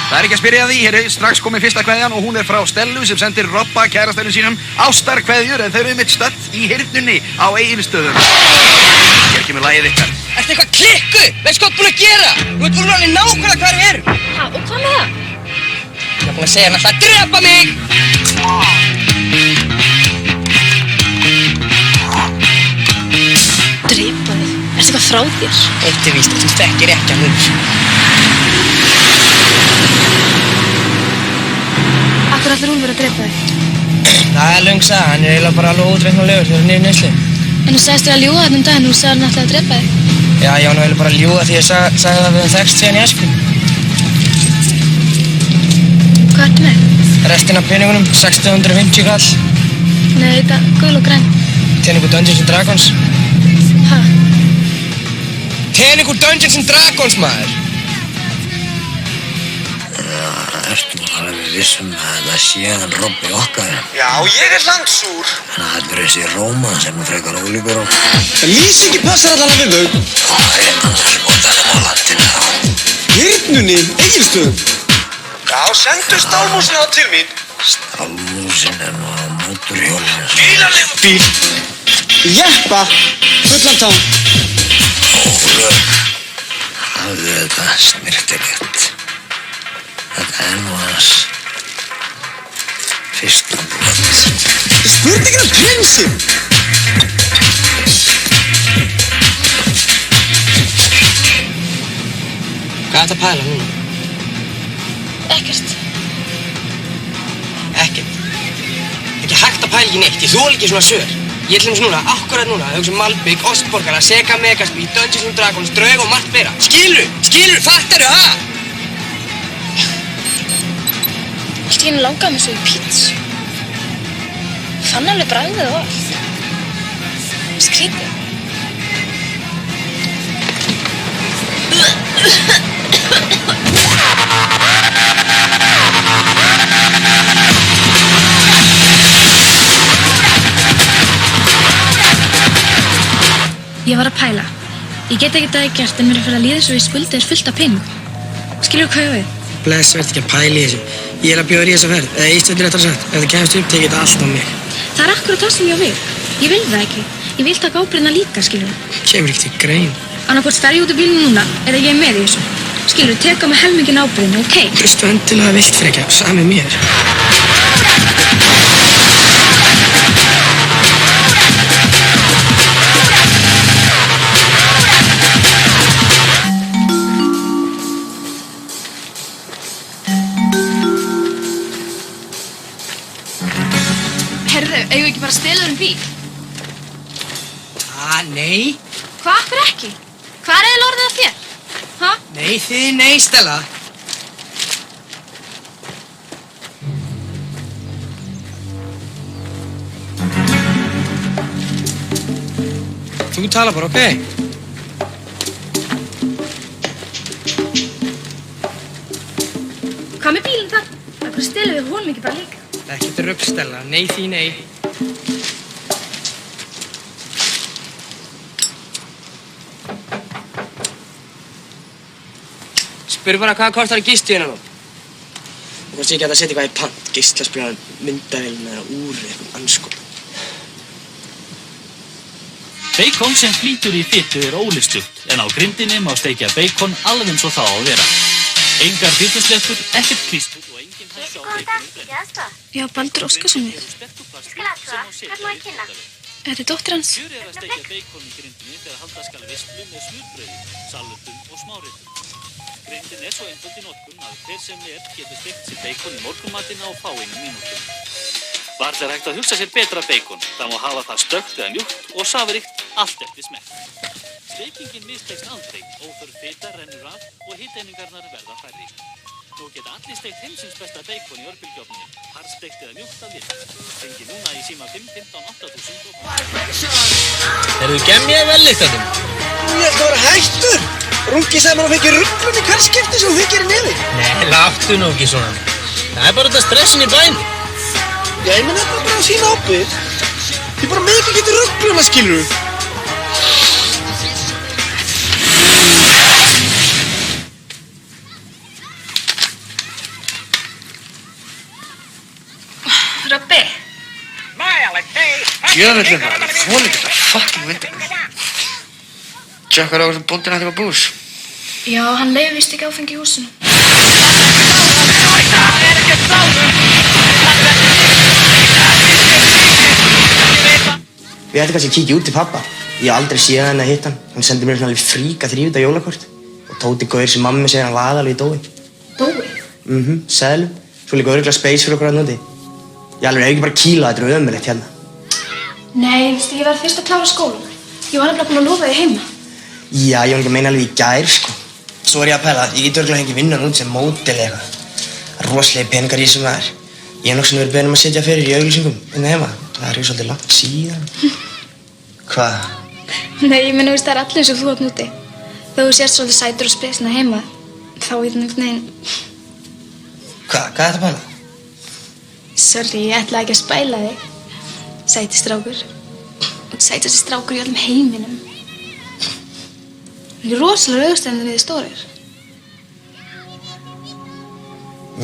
Speaker 18: Það er ekki að spyrja því, hér er strax komin fyrsta kveðjan og hún er frá Stellu sem sendir Robba kærastælum sínum ástarkveðjur en þau eru einmitt stödd í hirðnunni á Egilsstöðum. Hér kemur lagið ykkar.
Speaker 4: Ertu eitthvað klikkuð? Veist hvað þú ert búin að gera? Þú ert búin alveg nákvæmlega hvað við erum.
Speaker 6: Ha, og hvað með það?
Speaker 4: Ég er búin að segja hann alltaf að drepa mig!
Speaker 6: Drepa þig? Ertu eitthvað frá þér?
Speaker 4: Eitt er víst að þú þekkir ekki að munn.
Speaker 6: Akkur allir Úlfur að drepa þig?
Speaker 4: Það er löng saga, hann er eiginlega bara alveg ódreiknulegur þegar hann er í neyslu.
Speaker 6: En þú sagðist þér að ljúga þarna daginn og þú sagði hann alltaf að drepa þig?
Speaker 4: Já, ég var nú eiginlega bara að ljúga því ég sagði það við höfum þekkst síðan í æsku.
Speaker 6: Hvað ertu með?
Speaker 4: Restin af peningunum, 650 kall.
Speaker 6: Nei, þetta gul og græn.
Speaker 4: Teningur Dungeons & Dragons.
Speaker 6: Ha?
Speaker 4: Teningur Dungeons & Dragons, maður!
Speaker 2: Ertu alveg vissum að það sé hann Robbi okkar?
Speaker 3: Já, ég er landsúr.
Speaker 2: Þannig að þetta er þessi Róman sem er frekar ólíkur á.
Speaker 3: Lýsingi passar allan við þau.
Speaker 2: Það er annars skotanum á landinu þá.
Speaker 3: Hirðnunni, Egilsstöðum. Já, sendu stálmúsin á til mín.
Speaker 2: Stálmúsin er nú á móturhjólinu.
Speaker 3: Bílarleigu bíl. Jeppa, fullan tán.
Speaker 2: Ólög, hafðu þetta snirtilegt. Þetta er nú hans fyrsta brot.
Speaker 3: Spurningin prinsinn.
Speaker 4: Hvað er þetta að pæla núna?
Speaker 6: Ekkert.
Speaker 4: Ekkert? pæl ekki neitt, ég þól ekki svona svör. Ég ætlum núna, akkurat núna, að hugsa Malbygg, Ostborgara, Sega Megaspeed, Dungeons & Dragons, Draug og margt meira. Skilurðu, fattaru, ha?
Speaker 6: Allt í henni langaði mig svo í pítsu. Fann alveg bragðið og allt. Skrítið.
Speaker 19: Ég var að pæla. Ég get ekkert að það gert en mér fyrir að líða svo ég skuldi fullt af peningum. Skilur hvað ég við?
Speaker 4: Bless, verð ekki að pæla í þessu. Ég er að bjóða í þessa ferð, eða Íslandur réttar sagt. Ef það kemst upp, tekið þetta allt á mig.
Speaker 19: Það akkurat það sem ég á við. Ég vil það ekki. Ég vil taka ábyrgðina líka, skilur.
Speaker 4: Kemur ekki til grein.
Speaker 19: Annaðhvort fer ég út af bílnum núna eða ég með í þessu. Skilur, teka mig helminginn ábyrgðina, ok?
Speaker 4: Veistu endilega vilt frekja, sami mér.
Speaker 14: Heyrðu, eigum við ekki bara að stela bíl?
Speaker 4: Nei.
Speaker 14: Hvað, akkur ekki? Hvað er eiginlega orðið af þér? Ha?
Speaker 4: Nei, Stella. Þú tala bara, ok?
Speaker 19: Hvað með bílinn þar? Akkur stelum við honum ekki bara líka?
Speaker 4: Ekkert rugl, Stella. Nei, því nei. Spurðu bara hvað kostar að gistu hérna nú. Þú kannski ekki að setja eitthvað í pant, geislaspílan, myndavélina eða úrið, eitthvað anskop.
Speaker 15: Bacon sem flýtur í fitu er ólystugt, en á grindinni má steikja bacon alveg eins og það á að vera. Engar fituslettur, ekkert klístur og engin hætta á bacon.
Speaker 19: Já, Baldur Óskarsson við.
Speaker 5: Ég skal aðtúa, hvern má ég kynna?
Speaker 19: Þetta er dóttir hans.
Speaker 15: Kjörið er að steikja bacon í grindinni þegar halda skal veislu með smurbrauði, salutum og smáréttum. Grindin er svo einföld í notkun að hver sem getur steikt sér bacon í morgunmatinn á fáeinum mínútum. Varla er hægt að hugsa sér betra bacon, það má hafa það stökkt eða mjúkt og safaríkt allt eftir smekk. Steikingin mistekst aldrei, óþörf fita rennur af og hiteiningarnar verða færri. Nú geta allir steikt heimsins besta bacon í örbylgjuofninum, harðsteikt eða mjúkt að vild. Fengi núna í síma 515-8000 og...
Speaker 3: Erðu gemjaði vel eitt af þeim? Ég held að vera hættur! Rungi sagði maður að fengi rugglun í hvert skipti sem þú fengir í nefið.
Speaker 12: Nei, láttu nú ekki svona. Það er bara þetta stressin í bænum.
Speaker 3: Já, ég menn þetta bara á sína ábyrgð. Þið bara með ekki getur ruggluna, skilurðu.
Speaker 19: Robbi.
Speaker 1: Jöfnvellum það, ég þoli ekki þetta fucking vindabús. Tjekkar á þessum bóndinn ætti að bús.
Speaker 19: Já, hann leyfir víst ekki áfengi í húsinu.
Speaker 4: Við ættum kannski að kíkja út til pappa. Ég hef aldrei séð hann að hitta hann. Hann sendi mér svona alveg fríka 3 jólakort. Og Tóti gaur sem mammi segir hann laði alveg í dói.
Speaker 19: Dói?
Speaker 4: Seðlum. Svo líka örugglega space fyrir okkur að núti. Ég alveg hef ekki bara kýlað, þetta er ömurlegt hérna.
Speaker 19: Nei, veistu, ég var fyrst að klára skólan. Ég var nefnilega búin að lofa þig heima.
Speaker 4: Já, ég var ekki að meina alveg í gær, sko. Svo er ég að pæla, ég get örugglega fengið vinnan út sem módel eða eitthvað. Það er rosalega peningar í þessu maður. Ég hef nokkuð verið beðinn um að setja fyrir í auglýsingum hérna heima. Það er svolítið langt síðan. Hvað?
Speaker 19: Nei, ég meina, veist, það er allir eins og þú átt núti. Þó þú sést svolítið sætur og spesna heima, þá er það einhvern veginn...
Speaker 4: Hvað er þetta að pæla?
Speaker 19: Sorry, ég ætlaði ekki að spæla þig. Sæti strákur. Og sætasti strákur í öllum heiminum. Það er rosalega auðstæðan við þið stórir.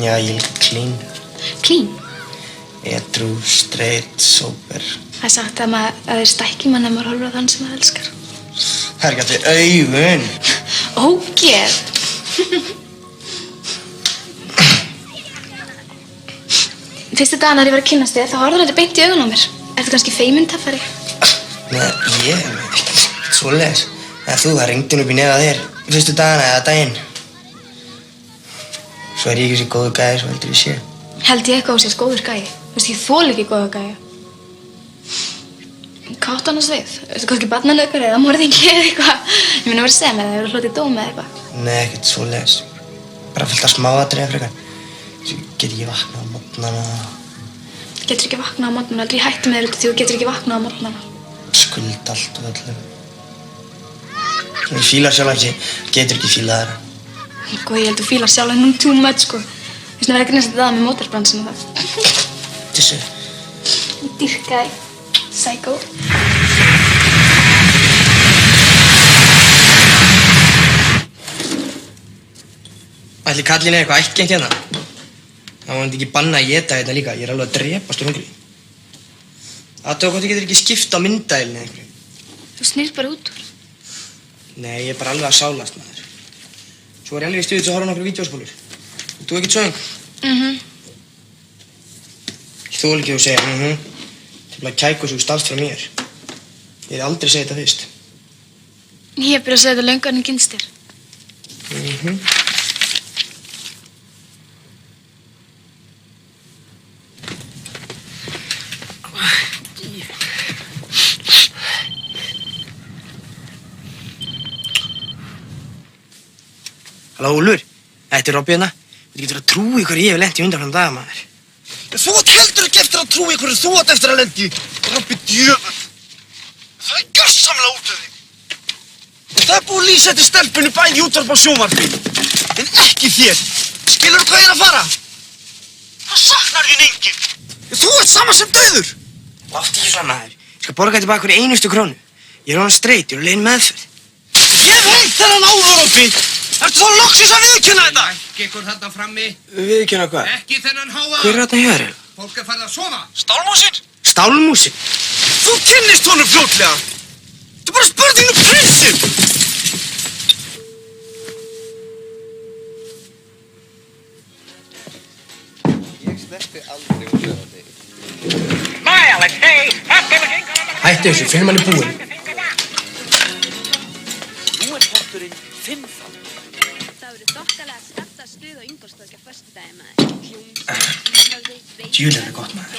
Speaker 4: Já, ég er líka clean.
Speaker 19: Clean?
Speaker 4: Edrú, straight, sober.
Speaker 19: Það er sagt að þið stækki mann ef maður horfir á þann sem það elskar.
Speaker 4: Það er ekki alltaf augun.
Speaker 19: Ógeð. Fyrstu daginn þegar ég var að kynnast þig, þá horfður þetta beint í augun á mér. Ertu kannski feiminn töffari?
Speaker 4: Nei, ég er ekkert svoleiðis. Eða þú, það ringdi upp í nefið að þér fyrstu dagana eða daginn. Svo er ég ekki þessi góðu gæði svo heldur ég sé.
Speaker 19: Held ég eitthvað á sérst góður gæi. Þú veist, ég þoli ekki góða gæi.
Speaker 14: Hvað áttu annars við? Ertu kannski barnalögur eða morðingi eða eitthvað? Ég meina verið að segja mér að það hefur hlotið dóm eða eitthvað.
Speaker 4: Nei, ekkert svoleiðis. Bara fullt af smáatriði frekar. Svo get ekki vaknað á morgnana.
Speaker 14: Þú getur ekki vaknað á morgnana, aldrei hættu með þér út af því þú getur ekki vaknað á morgnana.
Speaker 4: Skuld allt og öllu. Ég fílar sjálf ekki, getur ekki fílað þeirra.
Speaker 14: Sko, ég held að þú fílar sjálf en hún too much, sko. Þú veist, það verður ekki næst að það með mótorbransin og það.
Speaker 4: Þessu.
Speaker 14: Dýrkaði. Psycho.
Speaker 4: Ætli kallinn er eitthvað ættgengt hérna? Það var ekki banna að éta hérna líka, ég er alveg að drepast úr hungri. Aðtöku hvort þú getur ekki skipt á myndælinni eða einhverju.
Speaker 14: Þú snýrst bara út úr.
Speaker 4: Nei, ég er bara alveg að sálast maður. Svo var ég alveg í stuði til að horfa á nokkru vídeóspólur. Þú ekkert söng? Ég þoli ekki að segja til að kæku svo starfst frá mér. Ég hef aldrei segið þetta fyrst.
Speaker 14: Ég hef byrjað að segja þetta löngu en ég kynst þér.
Speaker 4: Halló, Úlfur. Þetta er Robbi hérna. Þú getur að trúi hverju ég hef lent í undanfarna daga, maður.
Speaker 3: Þú átt heldur ekki eftir að trúi hverju þú átt eftir að lendi. Robbi djöfull. Það er gjörsamlega út af þig. Það er búið að lýsa eftir stelpunni bæði í útvarp og sjónvarpi. En ekki þér. Skilurðu hvað ég er að fara? Það saknar þín enginn. Þú ert sama sem dauður.
Speaker 4: Láttu ekki svona, maður. Ég skal borga tilbaka hverju einustu krónu. Ég er orðinn streit, ég er á leiðinni meðferð.
Speaker 3: Ég hef heyrt þennan áður, Robbi. Ertu þá loksins að viðurkenna þetta?
Speaker 10: Ekki ykkur þarna frammi.
Speaker 4: Viðurkenna hvað?
Speaker 10: Ekki þennan háa.
Speaker 4: Hver er þarna hér?
Speaker 10: Fólk er farið að sofa.
Speaker 3: Stálmúsin?
Speaker 4: Stálmúsin?
Speaker 3: Þú kynnist honum fljótlega. Þetta er bara spurning um prinsip.
Speaker 12: Ég sleppi aldrei úr þeirra þig.
Speaker 4: Hættu þessu, fyrir mann er búinn.
Speaker 15: Nú er potturinn 5 þá.
Speaker 5: Það verður þokkalega skatta stuð á Ingolstorgi á föstudaginn, maður.
Speaker 4: Djúlega er það gott, maður.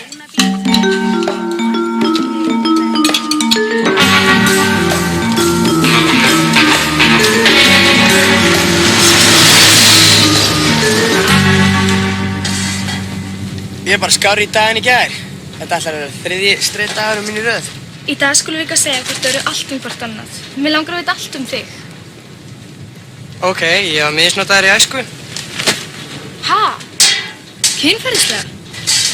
Speaker 4: Ég er bara skárri í daginn í gær. Þetta ætlar að vera 3. streitt dagurum minn í röð.
Speaker 14: Í dag skulum við ekki að segja hvort þau eru allt um hvort annað. Mér langar að vita allt um þig.
Speaker 4: Ok, ég var misnotaður í æsku.
Speaker 14: Ha? Kynferðislega?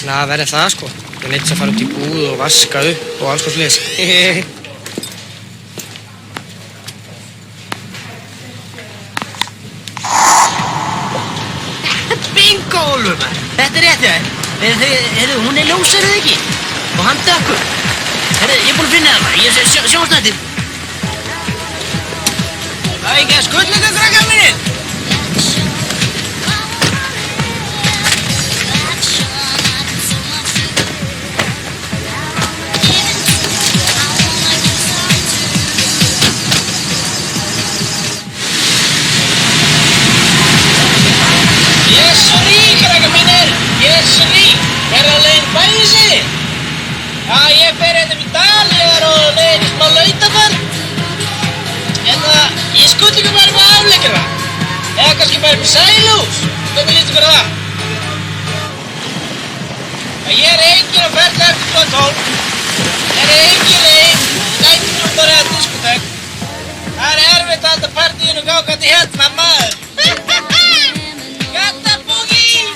Speaker 4: Na, verði það sko. Ég neitt að fara út í búð og vaska upp og alls konar sliðis.
Speaker 13: Bingo, Úlfur! Þetta er rétt hjá þér. Heyrðu, hún er ljósar eða ekki? Og hann dökkur. Heyrðu, ég er búinn að finna það bara. Ég sjáumst nættir. Það er ekki að skuldleika, krakkar mínir.
Speaker 20: Ég fer hérna í dal, ég er á leiðin í smá lautaferð. Ég skutt ykkur bara með afleggara. Eða kannski bara með sælús. Hvernig líst ykkur á það? Ég er enginn á ferð eftir klukkan 12. Ég er enginn leið. Gætum bara að diskotek. Það er erfitt að halda partíinu gákandi hérna, maður. Gata boogie!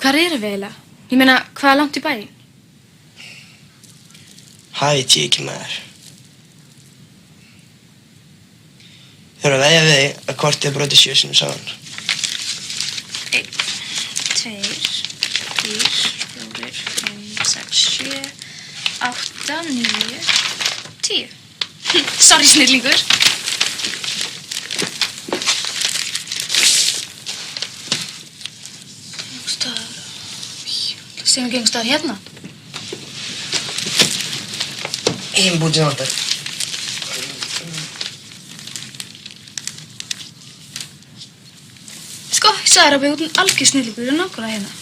Speaker 14: Hvar erum við eiginlega? Ég meina, hvað er langt í bæinn?
Speaker 4: Það veit ég ekki, maður. Þau eru að veðja við þig að kortið er brotið 7 sinnum saman.
Speaker 14: 1, 2, 3, 4, 5, 6, 7, 8, 9, 10. Sorry, snillingur. Segjum ekki einhvers staðar hérna.
Speaker 4: Hinn búið sem vantar.
Speaker 19: Sko, ég sagði þér að við út algjör snillingur og nákvæmlega hérna.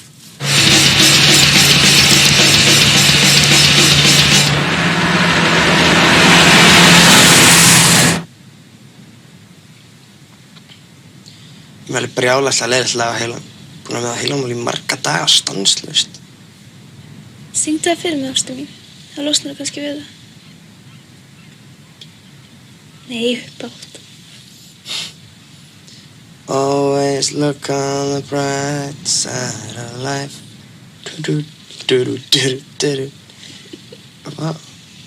Speaker 1: Ég er alveg brjálæslega leiðislega á heilan. Búin að með á heilanmál í marga daga stanslaust.
Speaker 19: Syngdu það fyrir mig, ástu mín. Það losnar kannski við það. Nei, uppátt.
Speaker 1: Always look on the bright side of life.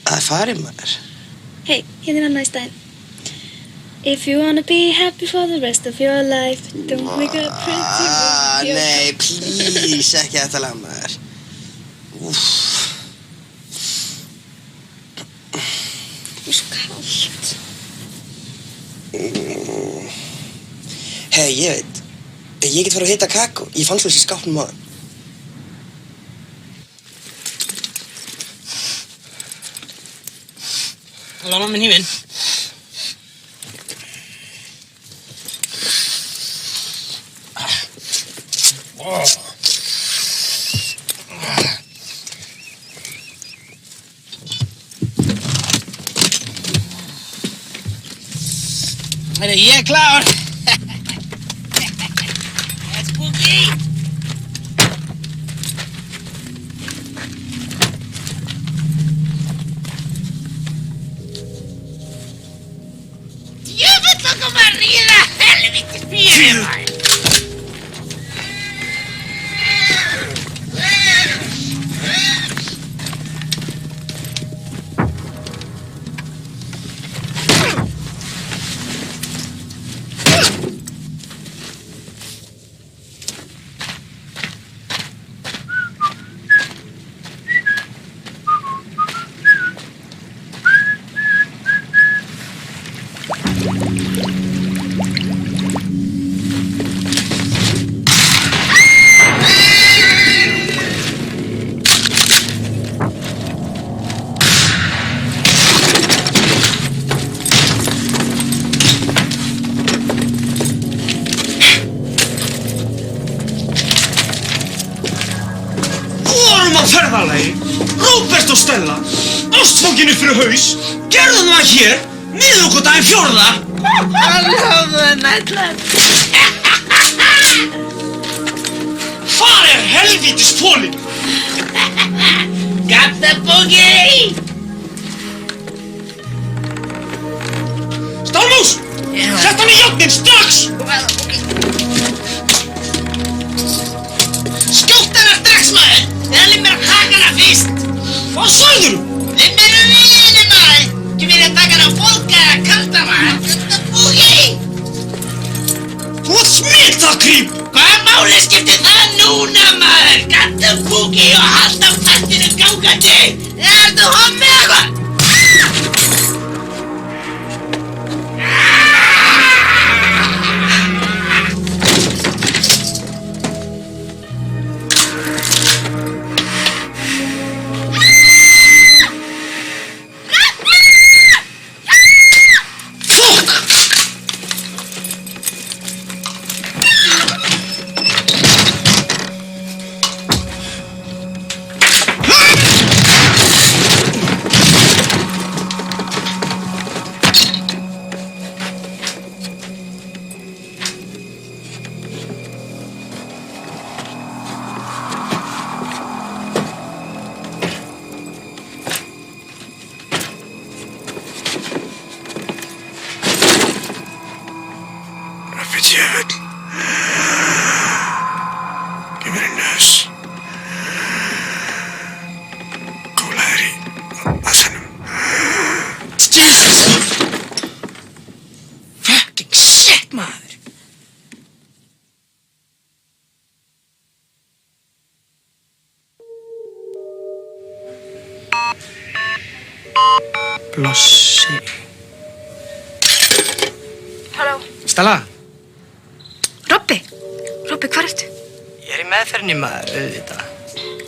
Speaker 1: Það farið maður.
Speaker 19: Hei, hérna annað í staðinn. If you wanna be happy for the rest of your life, don't make a pretty
Speaker 1: Nei, please, ekki þetta lag maður.
Speaker 19: Það er svo kallt.
Speaker 1: Hei, ég veit. Ég get farið að hita kakó. Ég fann svo þessi skápnum á það.
Speaker 13: Lána minn hífinn. Herru, ég klár. That's spooky. Djöfull langar maður að ríða helvítis fyrir maður.
Speaker 3: Ferðalagi, Róbert og Stella, ástfanginu fyrir haus, gerðum það hér, miðvikudaginn 4.
Speaker 13: Alveg nættilega.
Speaker 3: Hvar er helvítis pólinn?
Speaker 13: Got the boogie!
Speaker 3: Stálmús! Sett hann í járnin strax!
Speaker 13: Skjótt hana strax, maður! Eða leið mér að taka hana fyrst!
Speaker 3: Hvað sagðirðu?
Speaker 13: Leið mér að víni, maður! Ekki verið að taka hana fólka eða kalda, maður! Got the boogie!
Speaker 3: Þú ert smitakrýp!
Speaker 13: Hvaða máli skiptir það núna, maður? Got the boogie og halda fættinu gangandi! Ertu hommið eitthvað?
Speaker 3: Djöfull. Gef mér einn nös. Kóla þér í vasanum.
Speaker 4: Jesus! Fucking shit, maður!
Speaker 1: Blossi.
Speaker 19: Halló.
Speaker 1: Stella?
Speaker 19: Robbi, hvar ertu?
Speaker 1: Ég er í meðferðinni maður, auðvitað.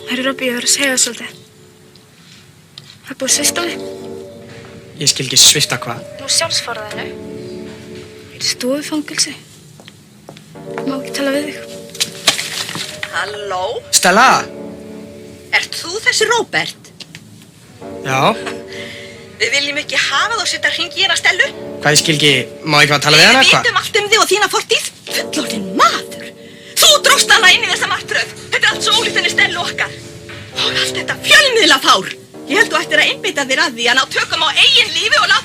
Speaker 19: Herru Robbi, ég verður að segja það svolítið. Það er búið að svista á þig.
Speaker 1: Ég skil ekki svipta hvað.
Speaker 19: Nú sjálfsforðinu. Í stofufangelsi. Má ekki tala við þig.
Speaker 4: Halló?
Speaker 1: Stella?
Speaker 4: Ert þú þessi Róbert?
Speaker 1: Já.
Speaker 4: Við viljum ekki hafa þú setja hringi hérna Stellu.
Speaker 1: Hvað ég skil ekki, má ekki að tala við hana
Speaker 4: Við
Speaker 1: eitthvað?
Speaker 4: vitum allt þig og þína fortíð. Fullorðinn maður. Þú dróst hana inn í þessa martröð. Þetta allt svo ólíkt henni Stellu okkar. Og allt þetta fjölmiðlafár. Ég held þú ættir að einbeita þér að því að ná tökum á eigin lífi og láta